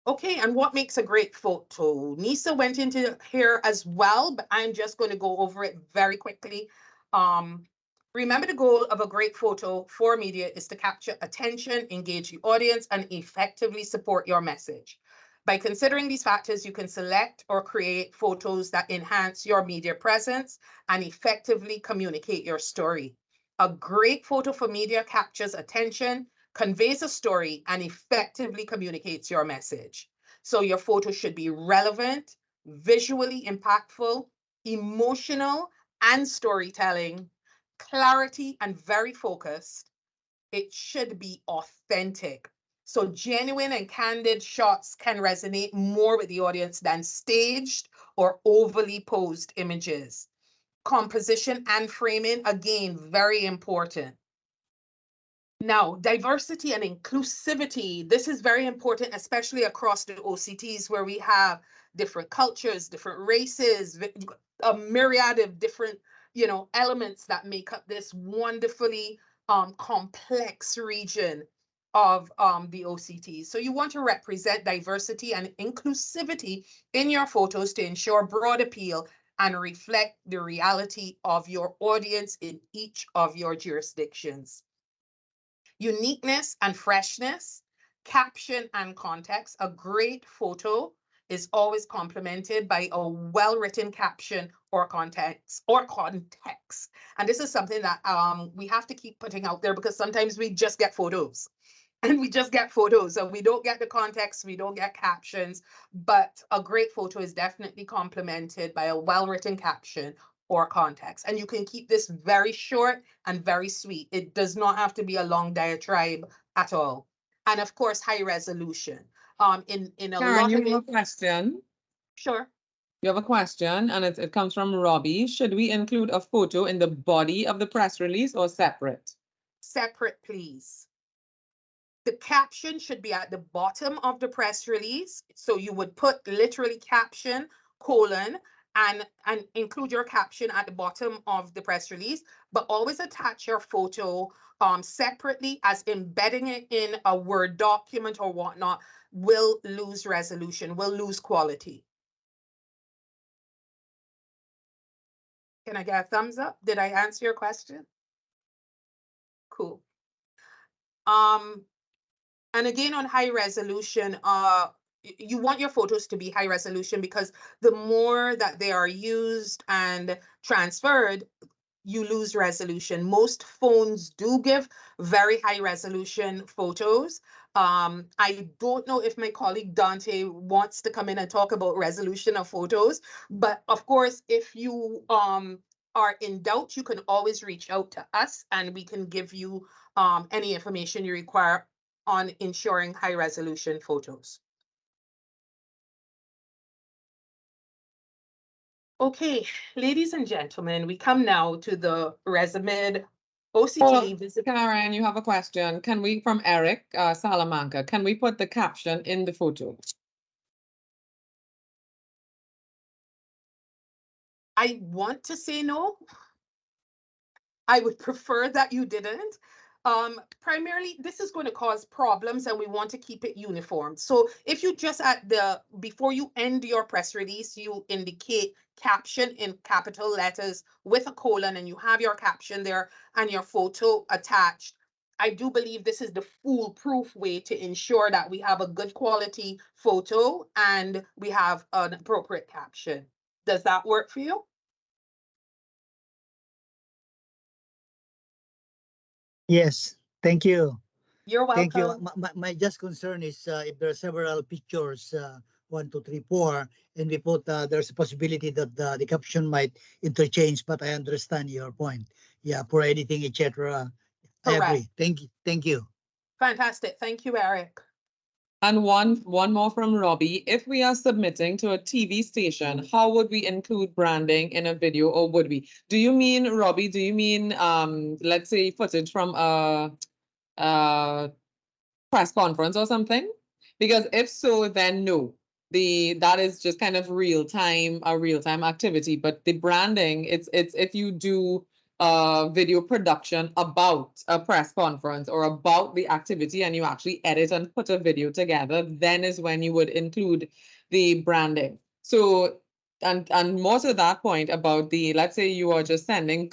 Okay, and what makes a great photo? Nisa went into here as well, but I'm just going to go over it very quickly. Remember, the goal of a great photo for media is to capture attention, engage the audience, and effectively support your message. By considering these factors, you can select or create photos that enhance your media presence and effectively communicate your story. A great photo for media captures attention, conveys a story, and effectively communicates your message. So your photo should be relevant, visually impactful, emotional, and storytelling, clarity, and very focused. It should be authentic. So genuine and candid shots can resonate more with the audience than staged or overly posed images. Composition and framing, again, very important. Now, diversity and inclusivity, this is very important, especially across the OCTs where we have different cultures, different races, a myriad of different, elements that make up this wonderfully complex region of the OCTs. So you want to represent diversity and inclusivity in your photos to ensure broad appeal and reflect the reality of your audience in each of your jurisdictions. Uniqueness and freshness, caption and context. A great photo is always complemented by a well-written caption or context. And this is something that we have to keep putting out there, because sometimes we just get photos. And we just get photos and we don't get the context, we don't get captions, but a great photo is definitely complemented by a well-written caption or context. And you can keep this very short and very sweet. It does not have to be a long diatribe at all. And of course, high resolution. In a
Karen,
lot
you
of
have a
it.
question.
Sure.
You have a question, and it comes from Robbie. Should we include a photo in the body of the press release or separate?
Separate, please. The caption should be at the bottom of the press release. So you would put literally caption, colon, and include your caption at the bottom of the press release, but always attach your photo separately, as embedding it in a Word document or whatnot will lose resolution, will lose quality. Can I get a thumbs up? Did I answer your question? Cool. And again, on high resolution, you want your photos to be high resolution, because the more that they are used and transferred, you lose resolution. Most phones do give very high resolution photos. I don't know if my colleague Dante wants to come in and talk about resolution of photos, but of course, if you are in doubt, you can always reach out to us and we can give you any information you require on ensuring high resolution photos. Okay, ladies and gentlemen, we come now to the Resamid
Oh,
OCT visit.
Karen, you have a question. Can we, from Eric Salamanca, can we put the caption in the photo?
I want to say no. I would prefer that you didn't. Primarily, this is going to cause problems and we want to keep it uniform. So if you just before you end your press release, you indicate caption in capital letters with a colon and you have your caption there and your photo attached. I do believe this is the foolproof way to ensure that we have a good quality photo and we have an appropriate caption. Does that work for you?
Yes, thank you.
You're welcome.
Thank you. My just concern is if there are several pictures, 1, 2, 3, 4, and we put there's a possibility that the caption might interchange. But I understand your point. Yeah, for editing, etc. I
Correct.
agree. Thank you.
Fantastic. Thank you, Eric.
And one more from Robbie. If we are submitting to a TV station, how would we include branding in a video, or would we? Do you mean, Robbie, do you mean, let's say footage from a press conference or something? Because if so, then no. That is just kind of a real-time activity. But the branding, it's if you do video production about a press conference or about the activity and you actually edit and put a video together, then is when you would include the branding. So, and more to that point about let's say you are just sending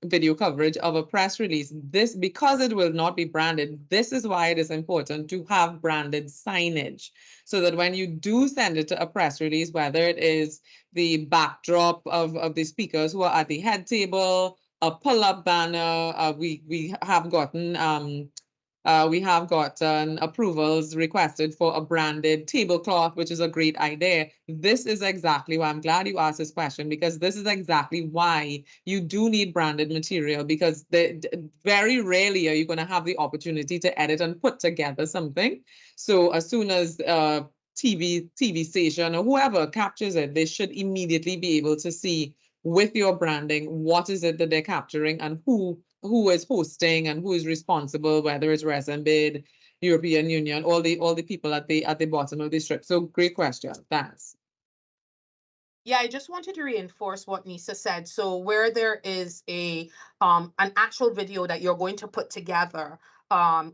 video coverage of a press release, this, because it will not be branded, this is why it is important to have branded signage, so that when you do send it to a press release, whether it is the backdrop of the speakers who are at the head table, a pull-up banner, we have gotten approvals requested for a branded tablecloth, which is a great idea. This is exactly why I'm glad you asked this question, because this is exactly why you do need branded material, because very rarely are you going to have the opportunity to edit and put together something. So as soon as TV station or whoever captures it, they should immediately be able to see with your branding what is it that they're capturing and who is hosting and who is responsible, whether it's Resambid, European Union, all the people at the bottom of the strip. So great question. Thanks.
Yeah, I just wanted to reinforce what Nisa said. So where there is an actual video that you're going to put together,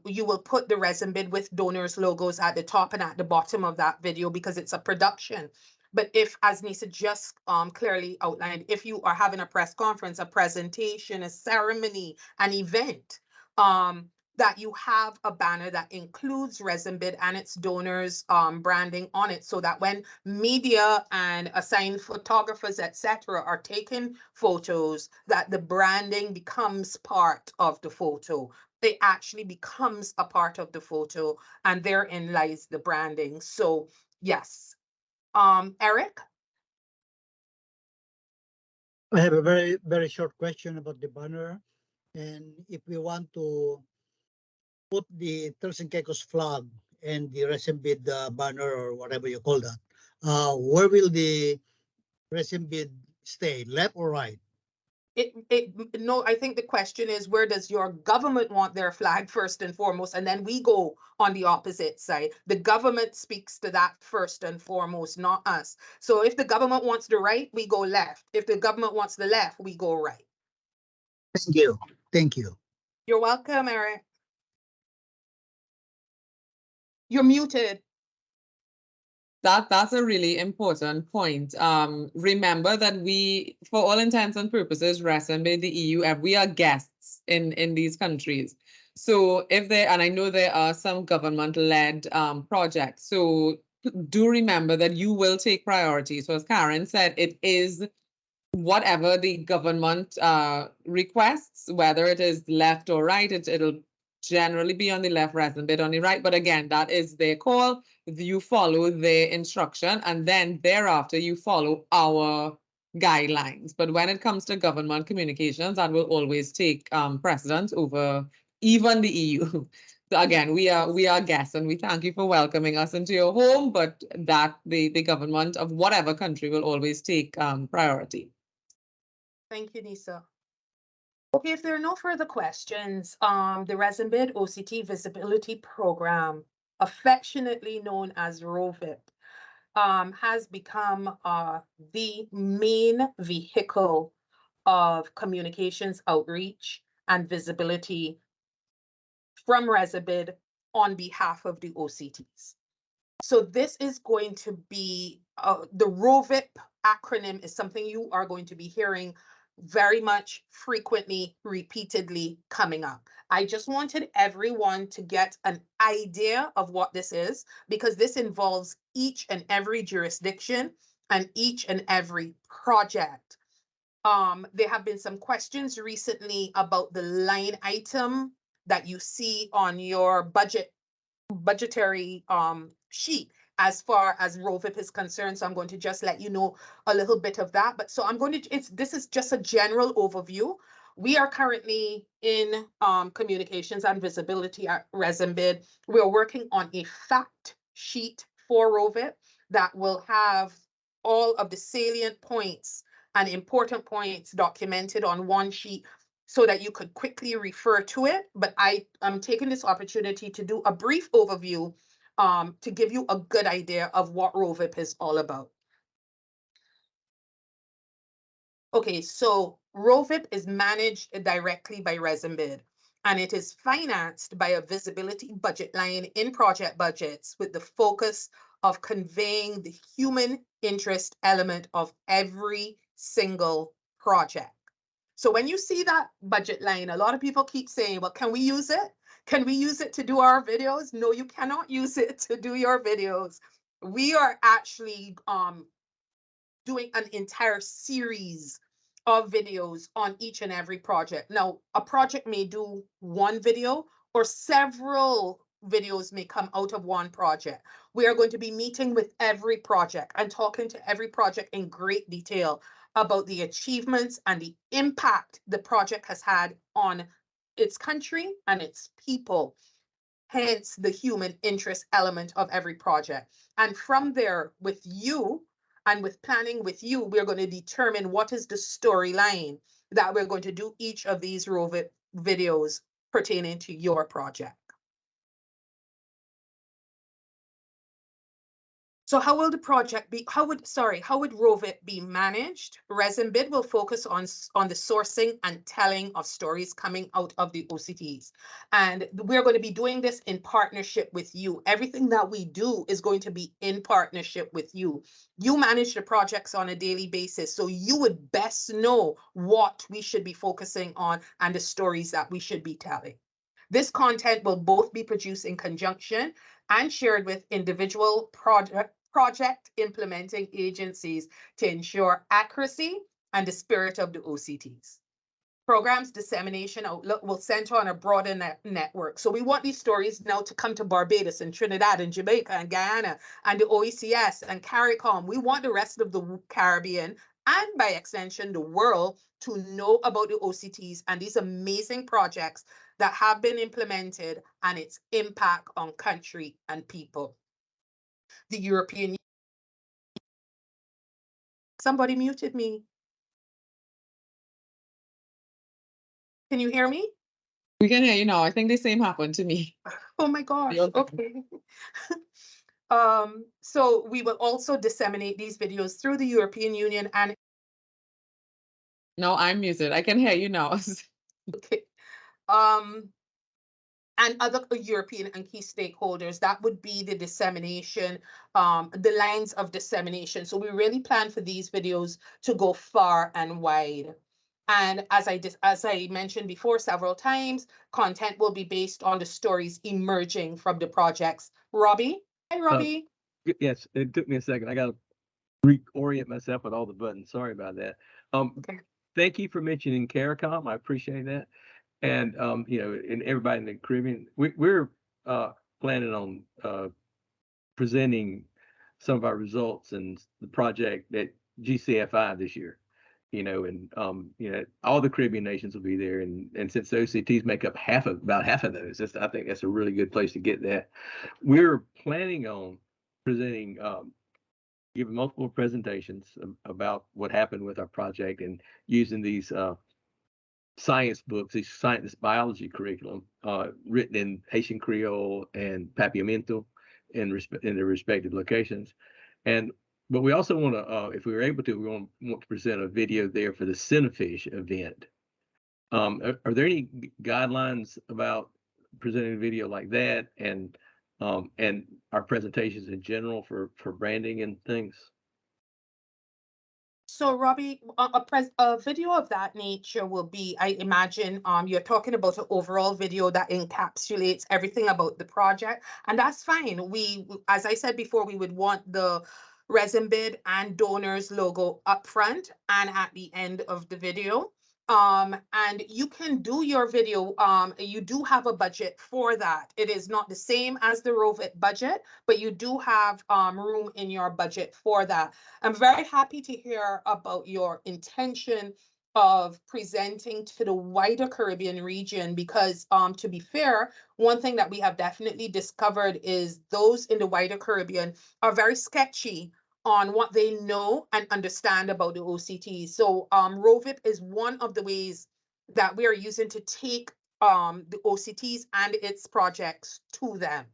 you will put the Resambid with donors logos at the top and at the bottom of that video because it's a production. But if, as Nisa just clearly outlined, if you are having a press conference, a presentation, a ceremony, an event, that you have a banner that includes Resambid and its donors branding on it, so that when media and assigned photographers, etc., are taking photos, that the branding becomes part of the photo. It actually becomes a part of the photo, and therein lies the branding. So yes. Eric?
I have a very short question about the banner, and if we want to put the Turks and Caicos flag and the Resambid banner or whatever you call that, where will the Resambid stay, left or right?
No, I think the question is, where does your government want their flag first and foremost? And then we go on the opposite side. The government speaks to that first and foremost, not us. So if the government wants the right, we go left. If the government wants the left, we go right.
Thank you. Thank you.
You're welcome, Eric. You're muted.
That's a really important point. Remember that we, for all intents and purposes, Resambid, the EU, we are guests in these countries. So if there, and I know there are some government-led projects, so do remember that you will take priority. So as Karen said, it is whatever the government requests, whether it is left or right, it'll generally be on the left, Resambid on the right. But again, that is their call. You follow their instruction, and then thereafter you follow our guidelines. But when it comes to government communications, that will always take precedence over even the EU. Again, we are guests and we thank you for welcoming us into your home, but that the government of whatever country will always take priority.
Thank you, Nisa. Okay, if there are no further questions, the ResinBid OCT Visibility Program, affectionately known as ROVIP, has become the main vehicle of communications outreach and visibility from ResinBid on behalf of the OCTs. So this is going to be, the ROVIP acronym is something you are going to be hearing very much frequently, repeatedly coming up. I just wanted everyone to get an idea of what this is, because this involves each and every jurisdiction and each and every project. There have been some questions recently about the line item that you see on your budgetary sheet as far as ROVIP is concerned. So I'm going to just let you know a little bit of that. But so I'm going to, this is just a general overview. We are currently in communications and visibility at ResinBid. We're working on a fact sheet for ROVIP that will have all of the salient points and important points documented on one sheet so that you could quickly refer to it. But I am taking this opportunity to do a brief overview to give you a good idea of what ROVIP is all about. Okay, so ROVIP is managed directly by ResinBid, and it is financed by a visibility budget line in project budgets with the focus of conveying the human interest element of every single project. So when you see that budget line, a lot of people keep saying, well, can we use it? Can we use it to do our videos? No, you cannot use it to do your videos. We are actually doing an entire series of videos on each and every project. Now, a project may do one video or several videos may come out of one project. We are going to be meeting with every project and talking to every project in great detail about the achievements and the impact the project has had on its country and its people, hence the human interest element of every project. And from there, with you and with planning with you, we're going to determine what is the storyline that we're going to do each of these ROVIP videos pertaining to your project. So how will the project be, how would ROVIP be managed? ResinBid will focus on the sourcing and telling of stories coming out of the OCTs. And we're going to be doing this in partnership with you. Everything that we do is going to be in partnership with you. You manage the projects on a daily basis, so you would best know what we should be focusing on and the stories that we should be telling. This content will both be produced in conjunction and shared with individual project implementing agencies to ensure accuracy and the spirit of the OCTs. Program's dissemination outlook will center on a broader network. So we want these stories now to come to Barbados and Trinidad and Jamaica and Guyana and the OECS and CARICOM. We want the rest of the Caribbean and by extension the world to know about the OCTs and these amazing projects that have been implemented and its impact on country and people. The European. Somebody muted me. Can you hear me?
We can hear you now. I think the same happened to me.
Oh my gosh, okay. So we will also disseminate these videos through the European Union and.
No, I'm muted. I can hear you now.
Okay. And other European and key stakeholders, that would be the dissemination, the lines of dissemination. So we really plan for these videos to go far and wide. And as I mentioned before several times, content will be based on the stories emerging from the projects. Robbie? Hi, Robbie.
Yes, it took me a second. I got to reorient myself with all the buttons. Sorry about that.
Okay.
Thank you for mentioning CARICOM. I appreciate that. And, and everybody in the Caribbean, we're planning on presenting some of our results and the project at GCFI this year. you know, and you know, all the Caribbean nations will be there, and since the OCTs make up about half of those, I think that's a really good place to get that. We're planning on presenting, giving multiple presentations about what happened with our project and using these science books, these science biology curriculum, written in Haitian Creole and Papiamento in their respective locations. But we also want to, if we were able to, we want to present a video there for the Cinefish event. Are there any guidelines about presenting a video like that, and our presentations in general for branding and things?
So Robbie, a video of that nature will be, I imagine, you're talking about an overall video that encapsulates everything about the project, and that's fine. As I said before, we would want the resin bid and donors logo up front and at the end of the video. And you can do your video, you do have a budget for that. It is not the same as the ROVIP budget, but you do have room in your budget for that. I'm very happy to hear about your intention of presenting to the wider Caribbean region, because to be fair, one thing that we have definitely discovered is those in the wider Caribbean are very sketchy on what they know and understand about the OCTs. So ROVIP is one of the ways that we are using to take the OCTs and its projects to them.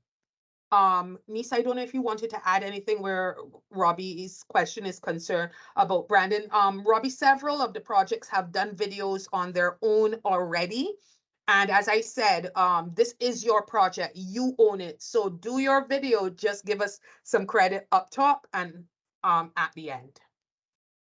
Nisa, I don't know if you wanted to add anything where Robbie's question is concerned about Brandon. Robbie, several of the projects have done videos on their own already. And as I said, this is your project, you own it. So do your video, just give us some credit up top and at the end.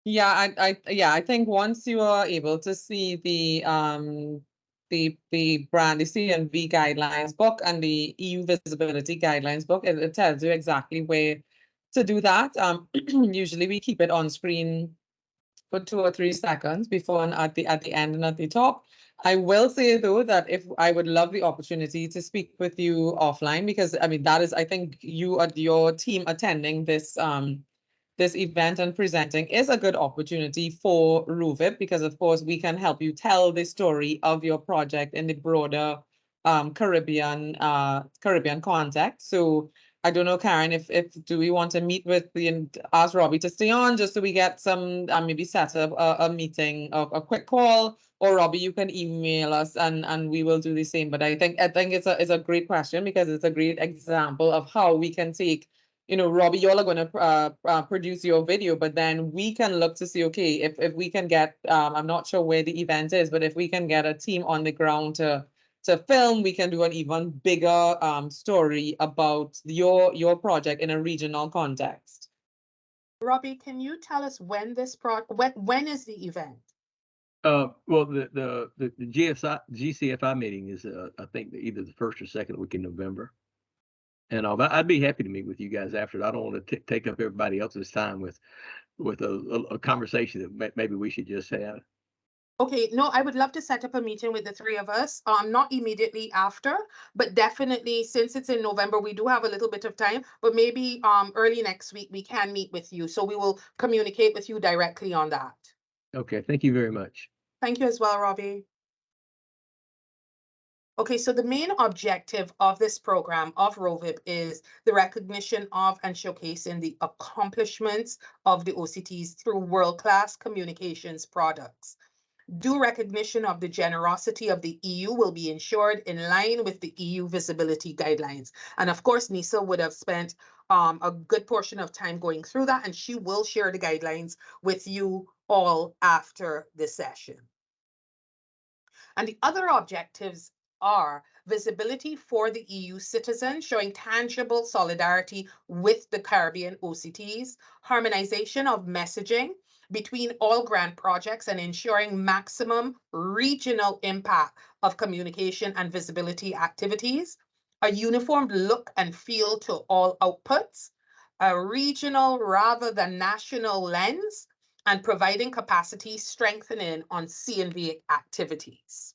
Yeah, I think once you are able to see the brand, the CNV guidelines book and the EU visibility guidelines book, it tells you exactly where to do that. Usually we keep it on screen for 2 or 3 seconds before and at the end and at the top. I will say though that if I would love the opportunity to speak with you offline, because I mean that is, I think you and your team attending this this event and presenting is a good opportunity for ROVIP, because of course we can help you tell the story of your project in the broader Caribbean context. So I don't know, Karen, if do we want to meet with and ask Robbie to stay on just so we get some maybe set up a meeting, a quick call, or Robbie, you can email us and we will do the same. But I think it's a great question, because it's a great example of how we can take, you know, Robbie, you all are going to produce your video, but then we can look to see, okay, if we can get, I'm not sure where the event is, but if we can get a team on the ground to film, we can do an even bigger story about your project in a regional context.
Robbie, can you tell us when this when is the event?
Well, the GCFI meeting is I think either the first or second week in November. And I'd be happy to meet with you guys after it. I don't want to take up everybody else's time with a conversation that maybe we should just have.
Okay, no, I would love to set up a meeting with the 3 of us, not immediately after, but definitely since it's in November, we do have a little bit of time, but maybe early next week we can meet with you. So we will communicate with you directly on that.
Okay, thank you very much.
Thank you as well, Robbie. Okay, so the main objective of this program of ROVIP is the recognition of and showcasing the accomplishments of the OCTs through world-class communications products. Due recognition of the generosity of the EU will be ensured in line with the EU visibility guidelines. And of course, Nisa would have spent a good portion of time going through that, and she will share the guidelines with you all after this session. And the other objectives are visibility for the EU citizen, showing tangible solidarity with the Caribbean OCTs, harmonization of messaging between all grant projects and ensuring maximum regional impact of communication and visibility activities, a uniform look and feel to all outputs, a regional rather than national lens, and providing capacity strengthening on CNV activities.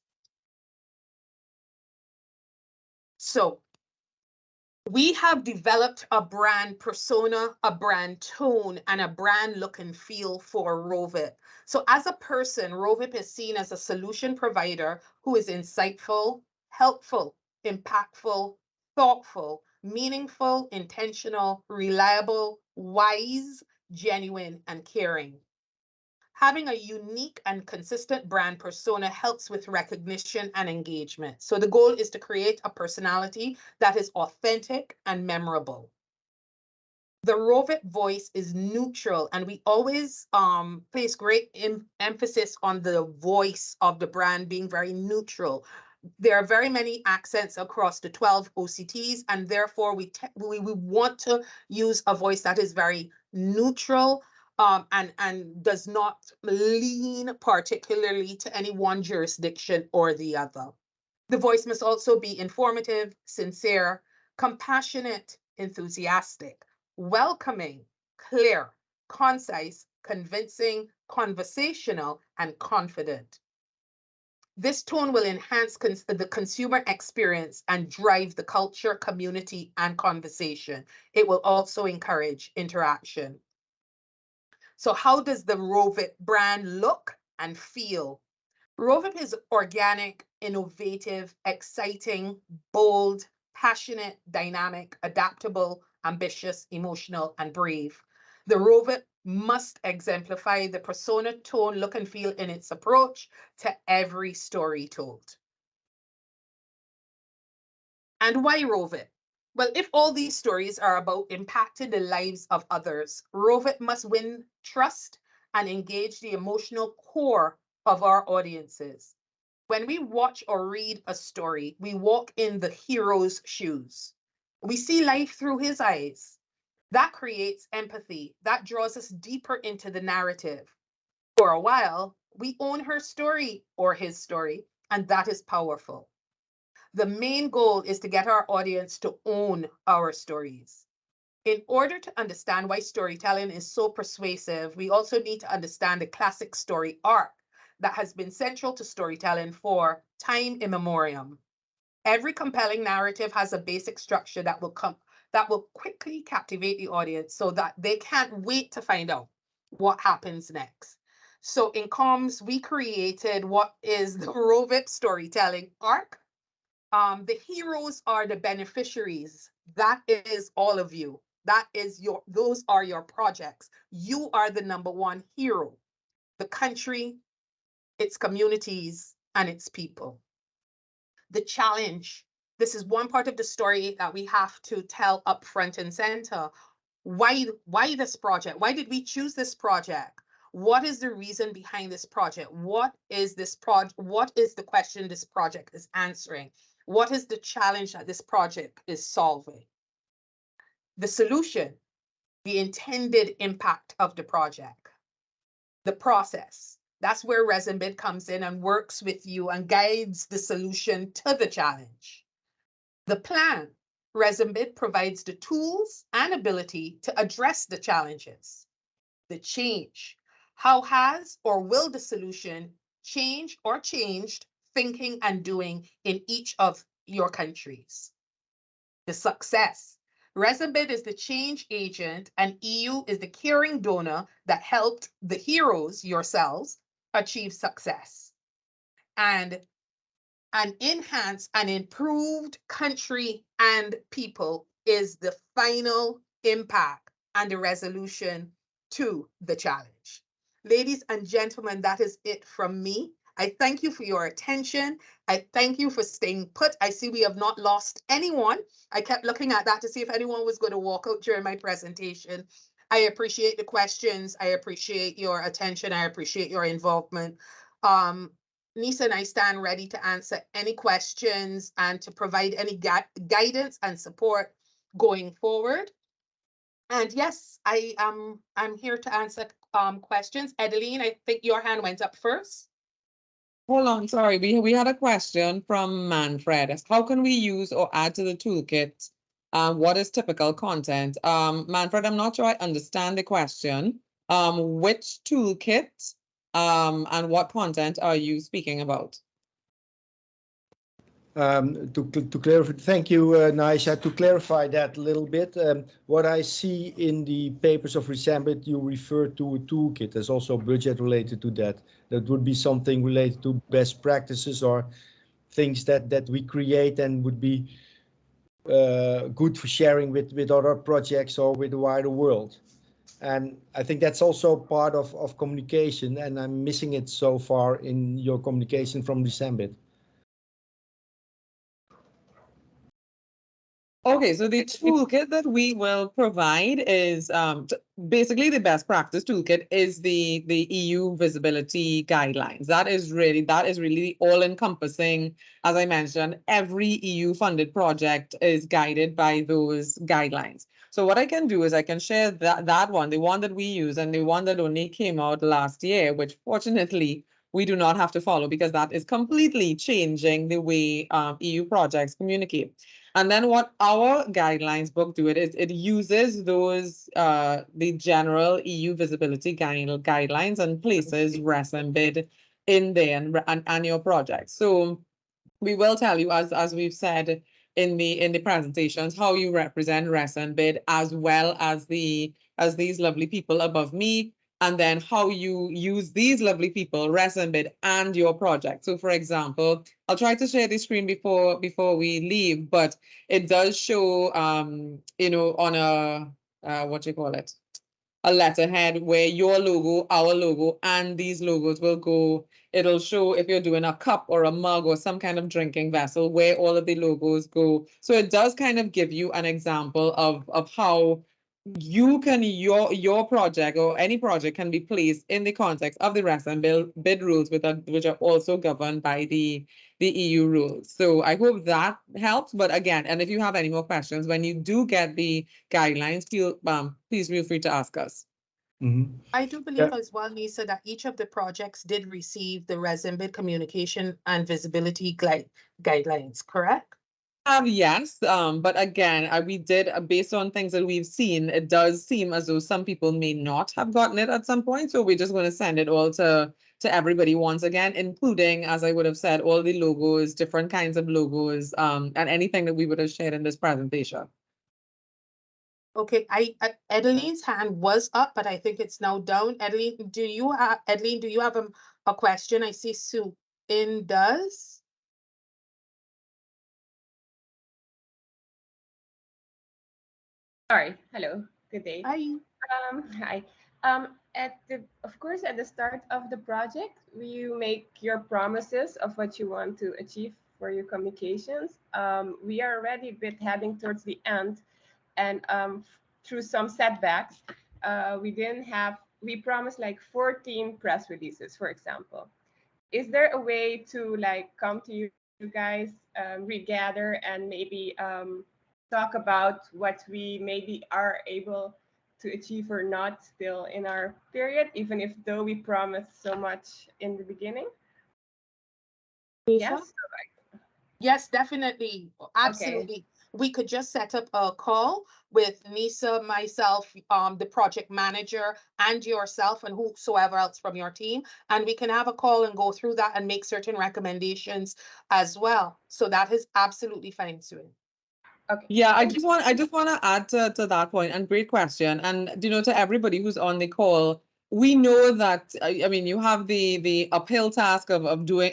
So We have developed a brand persona, a brand tone, and a brand look and feel for Rovip. So as a person, Rovip is seen as a solution provider who is insightful, helpful, impactful, thoughtful, meaningful, intentional, reliable, wise, genuine, and caring. Having a unique and consistent brand persona helps with recognition and engagement. So the goal is to create a personality that is authentic and memorable. The Rovip voice is neutral, and we always place great emphasis on the voice of the brand being very neutral. There are very many accents across the 12 OCTs, and therefore we want to use a voice that is very neutral, and does not lean particularly to any one jurisdiction or the other. The voice must also be informative, sincere, compassionate, enthusiastic, welcoming, clear, concise, convincing, conversational, and confident. This tone will enhance the consumer experience and drive the culture, community, and conversation. It will also encourage interaction. So how does the Rovip brand look and feel? Rovip is organic, innovative, exciting, bold, passionate, dynamic, adaptable, ambitious, emotional, and brave. The Rovip must exemplify the persona, tone, look, and feel in its approach to every story told. And why Rovip? Well, if all these stories are about impacting the lives of others, Rovip must win trust and engage the emotional core of our audiences. When we watch or read a story, we walk in the hero's shoes. We see life through his eyes. That creates empathy. That draws us deeper into the narrative. For a while, we own her story or his story, and that is powerful. The main goal is to get our audience to own our stories. In order to understand why storytelling is so persuasive, we also need to understand the classic story arc that has been central to storytelling for time immemorial. Every compelling narrative has a basic structure that will quickly captivate the audience so that they can't wait to find out what happens next. So in comms, we created what is the Rovip storytelling arc. The heroes are the beneficiaries. That is all of you. Those are your projects. You are the number one hero. The country, its communities, and its people. The challenge. This is one part of the story that we have to tell up front and center. Why this project? Why did we choose this project? What is the reason behind this project? What is the question this project is answering? What is the challenge that this project is solving? The solution, the intended impact of the project. The process, that's where ResinBid comes in and works with you and guides the solution to the challenge. The plan, ResinBid provides the tools and ability to address the challenges. The change, how has or will the solution change or changed thinking and doing in each of your countries? The success, ResinBid is the change agent and EU is the caring donor that helped the heroes, yourselves, achieve success. And an enhanced and improved country and people is the final impact and the resolution to the challenge. Ladies and gentlemen, that is it from me. I thank you for your attention. I thank you for staying put. I see we have not lost anyone. I kept looking at that to see if anyone was going to walk out during my presentation. I appreciate the questions. I appreciate your attention. I appreciate your involvement. Nisa and I stand ready to answer any questions and to provide any guidance and support going forward. And yes, I'm here to answer questions. Adeline, I think your hand went up first.
Hold on, sorry. We had a question from Manfred. How can we use or add to the toolkit? What is typical content? Manfred, I'm not sure I understand the question. Which toolkit and what content are you speaking about?
To clarify, thank you, Naisha. To clarify that a little bit, what I see in the papers of Resambit, you refer to a toolkit. There's also budget related to that. That would be something related to best practices or things that we create and would be good for sharing with other projects or with the wider world. And I think that's also part of communication, and I'm missing it so far in your communication from Resambit.
Okay, so the toolkit that we will provide is basically the best practice toolkit is the EU visibility guidelines. That is really all encompassing. As I mentioned, every EU funded project is guided by those guidelines. So what I can do is I can share that one, the one that we use and the one that only came out last year, which fortunately we do not have to follow because that is completely changing the way EU projects communicate. And then what our guidelines book do it is it uses those the general EU visibility guidelines and places Resambid in there and your project. So we will tell you, as we've said in the presentations, how you represent Resambid as well as these lovely people above me, and then how you use these lovely people, Resambid, and your project. So for example, I'll try to share the screen before we leave, but it does show, you know, on a, what you call it? A letterhead where your logo, our logo, and these logos will go. It'll show if you're doing a cup or a mug or some kind of drinking vessel where all of the logos go. So it does kind of give you an example of how you can, your project or any project can be placed in the context of the Resambid rules, which are also governed by the EU rules. So I hope that helps. But again, and if you have any more questions, when you do get the guidelines, please feel free to ask us.
Mm-hmm.
I do believe as well, Lisa, that each of the projects did receive the Resambid communication and visibility guidelines, correct?
Yes, but again, we did, based on things that we've seen, it does seem as though some people may not have gotten it at some point. So we're just going to send it all to everybody once again, including, as I would have said, all the logos, different kinds of logos, and anything that we would have shared in this presentation.
Okay, Edeline's hand was up, but I think it's now down. Edeline, do you have a question? I see Sue in does.
Sorry. Hello. Good day.
Hi.
Hi. Of course, at the start of the project, you make your promises of what you want to achieve for your communications. We are already a bit heading towards the end, and through some setbacks, we promised like 14 press releases, for example. Is there a way to like come to you guys, regather, and maybe talk about what we maybe are able to achieve or not still in our period, even if though we promised so much in the beginning? Yes.
Yes, definitely. Absolutely. Okay. We could just set up a call with Nisa, myself, the project manager, and yourself, and whosoever else from your team, and we can have a call and go through that and make certain recommendations as well. So that is absolutely fine, Sue.
Okay. Yeah, I just want to add to that point, and great question. And you know, to everybody who's on the call, we know that I mean you have the uphill task of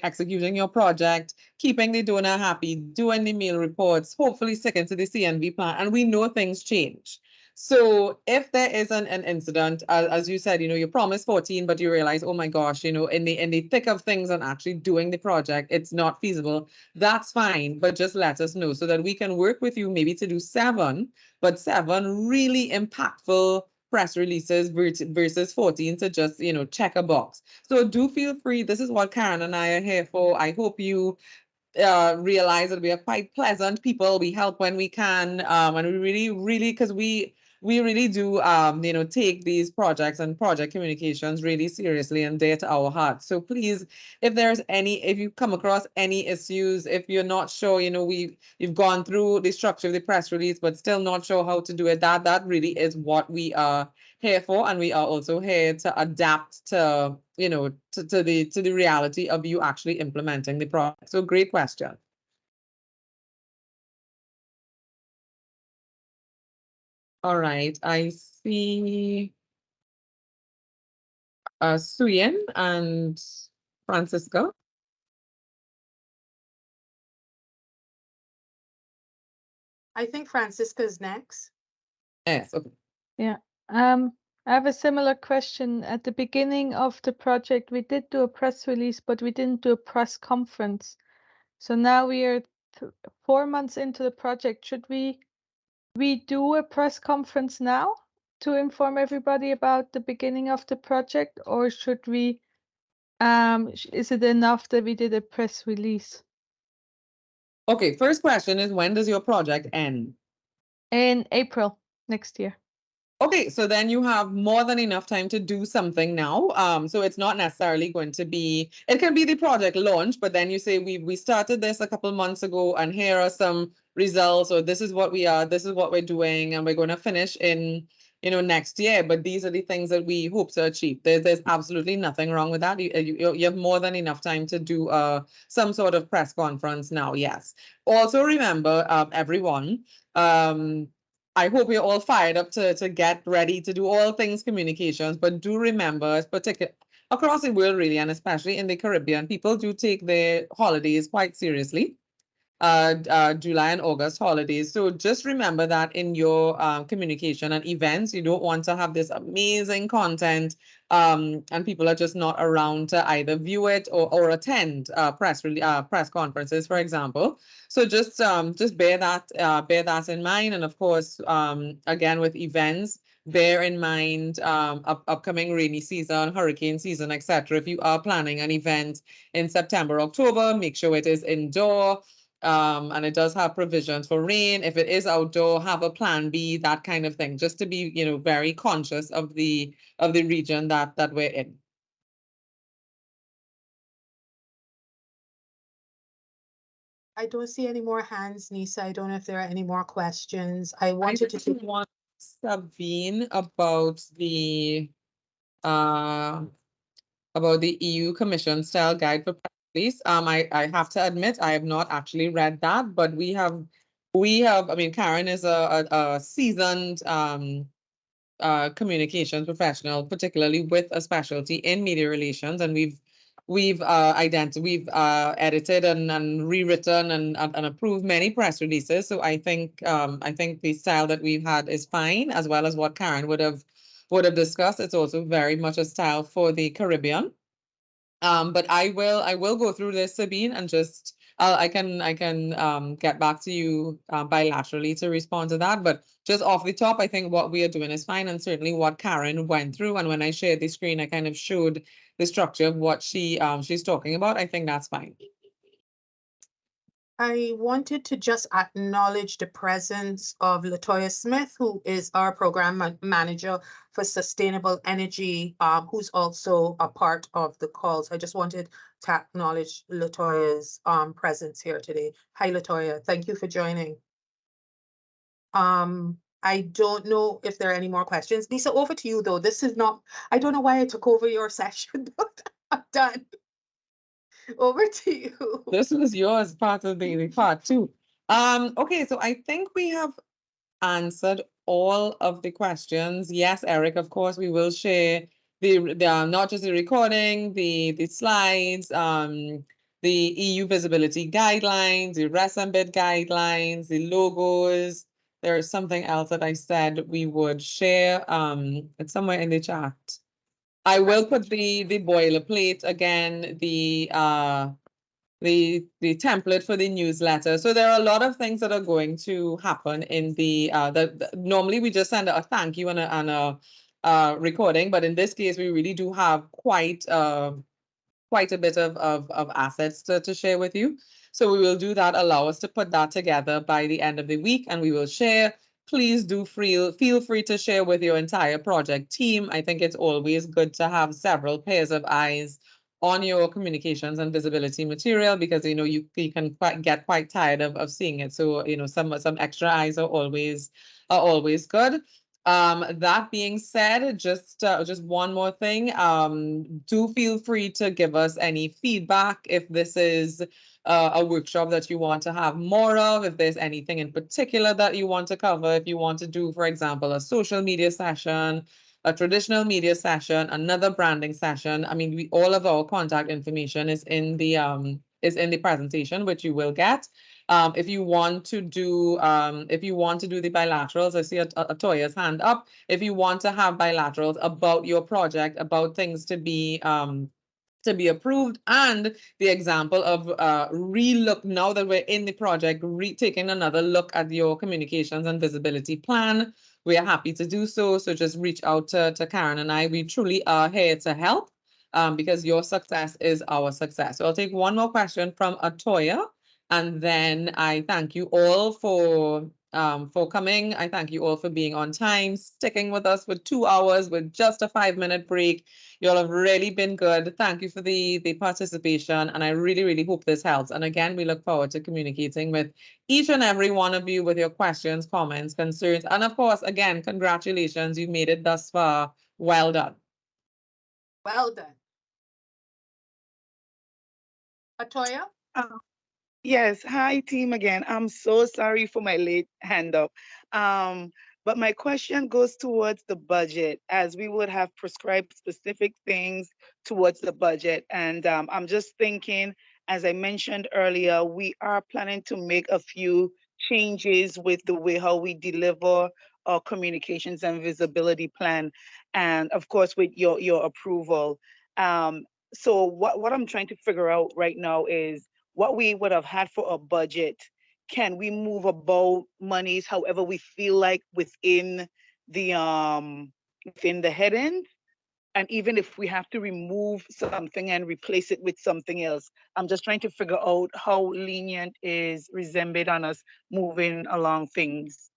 executing your project, keeping the donor happy, doing the meal reports, hopefully sticking to the CNV plan, and we know things change. So if there is an incident, as you said, you know, you promised 14, but you realize, oh my gosh, you know, in the thick of things and actually doing the project, it's not feasible. That's fine, but just let us know so that we can work with you maybe to do 7, but 7 really impactful press releases versus 14 to just, you know, check a box. So do feel free. This is what Karen and I are here for. I hope you realize that we are quite pleasant people. We help when we can, and we really, because we really do, you know, take these projects and project communications really seriously and dear to our hearts. So please, if you come across any issues, if you're not sure, you know, you've gone through the structure of the press release, but still not sure how to do it, that really is what we are here for, and we are also here to adapt to, you know, to the reality of you actually implementing the project. So great question. All right, I see Suyin and Francisco.
I think Francisca's next.
Yes, okay.
I have a similar question. At the beginning of the project, we did do a press release, but we didn't do a press conference. So now we are 4 months into the project. Should we do a press conference now to inform everybody about the beginning of the project, or should we? Is it enough that we did a press release?
Okay, first question is, when does your project end?
In April next year.
Okay, so then you have more than enough time to do something now. So it's not necessarily going to be, it can be the project launch, but then you say we started this a couple months ago and here are some results, or this is what we are, this is what we're doing, and we're going to finish in, next year. But these are the things that we hope to achieve. There's absolutely nothing wrong with that. You have more than enough time to do some sort of press conference now, yes. Also remember, everyone, I hope you're all fired up to get ready to do all things communications, but do remember, particularly across the world really, and especially in the Caribbean, people do take their holidays quite seriously. July and August holidays. So just remember that in your communication and events, you don't want to have this amazing content and people are just not around to either view it or attend press conferences, for example. So just bear that in mind. And of course, again, with events, bear in mind upcoming rainy season, hurricane season, etc. If you are planning an event in September, October, make sure it is indoor. And it does have provisions for rain. If it is outdoor, have a plan B, that kind of thing, just to be, very conscious of the region that we're in.
I don't see any more hands, Nisa. I don't know if there are any more questions. I wanted to take
one, Sabine, about the EU Commission style guide for press. I have to admit, I have not actually read that, but we have, I mean, Karen is a seasoned communications professional, particularly with a specialty in media relations, and we've edited and rewritten and approved many press releases. So I think the style that we've had is fine, as well as what Karen would have discussed. It's also very much a style for the Caribbean. But I will go through this, Sabine, and just I can get back to you bilaterally to respond to that. But just off the top, I think what we are doing is fine, and certainly what Karen went through. And when I shared the screen, I kind of showed the structure of what she's talking about. I think that's fine.
I wanted to just acknowledge the presence of Latoya Smith, who is our program manager for sustainable energy, who's also a part of the calls. I just wanted to acknowledge Latoya's presence here today. Hi, Latoya. Thank you for joining. I don't know if there are any more questions. Lisa, over to you, though. This is not, I don't know why I took over your session, but I'm done. Over to you.
This was yours, part of the part two. Okay, so I think we have answered all of the questions. Yes, Eric, of course, we will share the not just the recording, the slides, the EU visibility guidelines, the RESMBID guidelines, the logos. There's something else that I said we would share. It's somewhere in the chat. I will put the boilerplate again, the template for the newsletter. So there are a lot of things that are going to happen in the normally we just send a thank you and a recording, but in this case we really do have quite a bit of assets to share with you. So we will do that, allow us to put that together by the end of the week, and we will share. Please do feel free to share with your entire project team. I think it's always good to have several pairs of eyes on your communications and visibility material, because you can get quite tired of seeing it. So some extra eyes are always good. That being said, just one more thing. Do feel free to give us any feedback if this is a workshop that you want to have more of, if there's anything in particular that you want to cover, if you want to do, for example, a social media session, a traditional media session, another branding session. I mean, all of our contact information is in the presentation, which you will get. If you want to do the bilaterals, I see Atoya's hand up. If you want to have bilaterals about your project, about things to be approved, and the example of relook now that we're in the project, taking another look at your communications and visibility plan, we are happy to do so. So just reach out to Karen and I. We truly are here to help because your success is our success. So I'll take one more question from Atoya. And then I thank you all for coming. I thank you all for being on time, sticking with us for 2 hours with just a 5-minute break. You all have really been good. Thank you for the participation. And I really, really hope this helps. And again, we look forward to communicating with each and every one of you with your questions, comments, concerns. And of course, again, congratulations. You've made it thus far. Well done.
Well done. Atoya?
Yes, hi team again. I'm so sorry for my late hand up. But my question goes towards the budget, as we would have prescribed specific things towards the budget. And I'm just thinking, as I mentioned earlier, we are planning to make a few changes with the way how we deliver our communications and visibility plan. And of course, with your approval. So what I'm trying to figure out right now is, what we would have had for a budget, can we move about monies however we feel like within the heading? And even if we have to remove something and replace it with something else, I'm just trying to figure out how lenient is Resembid on us moving along things.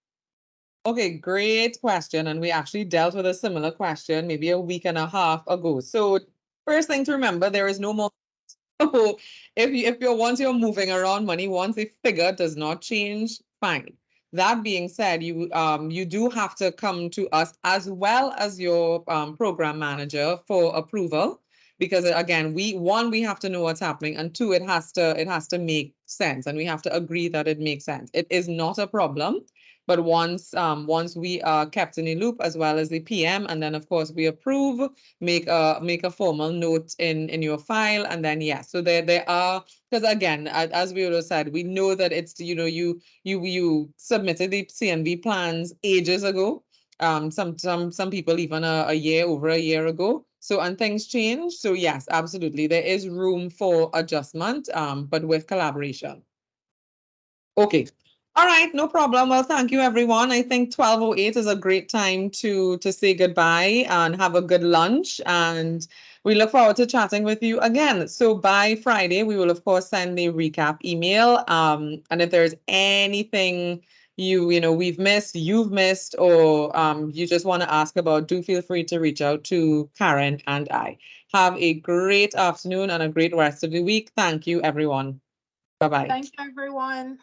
Okay, great question. And we actually dealt with a similar question maybe a week and a half ago. So first thing to remember, there is no more. So once you're moving around money, once the figure does not change, fine. That being said, you do have to come to us as well as your program manager for approval, because again, we have to know what's happening, and two, it has to make sense, and we have to agree that it makes sense. It is not a problem. But once we are kept in the loop, as well as the PM, and then of course we approve, make a formal note in your file, and then yes. So there are, because again, as we already said, we know that it's, you submitted the CNV plans ages ago. Some people even over a year ago. So, and things change. So yes, absolutely, there is room for adjustment, but with collaboration. Okay. All right, no problem. Well, thank you, everyone. I think 12:08 is a great time to say goodbye and have a good lunch. And we look forward to chatting with you again. So by Friday, we will, of course, send the recap email. And if there's anything we've missed, you've missed, or you just want to ask about, do feel free to reach out to Karen and I. Have a great afternoon and a great rest of the week. Thank you, everyone. Bye-bye.
Thank you, everyone.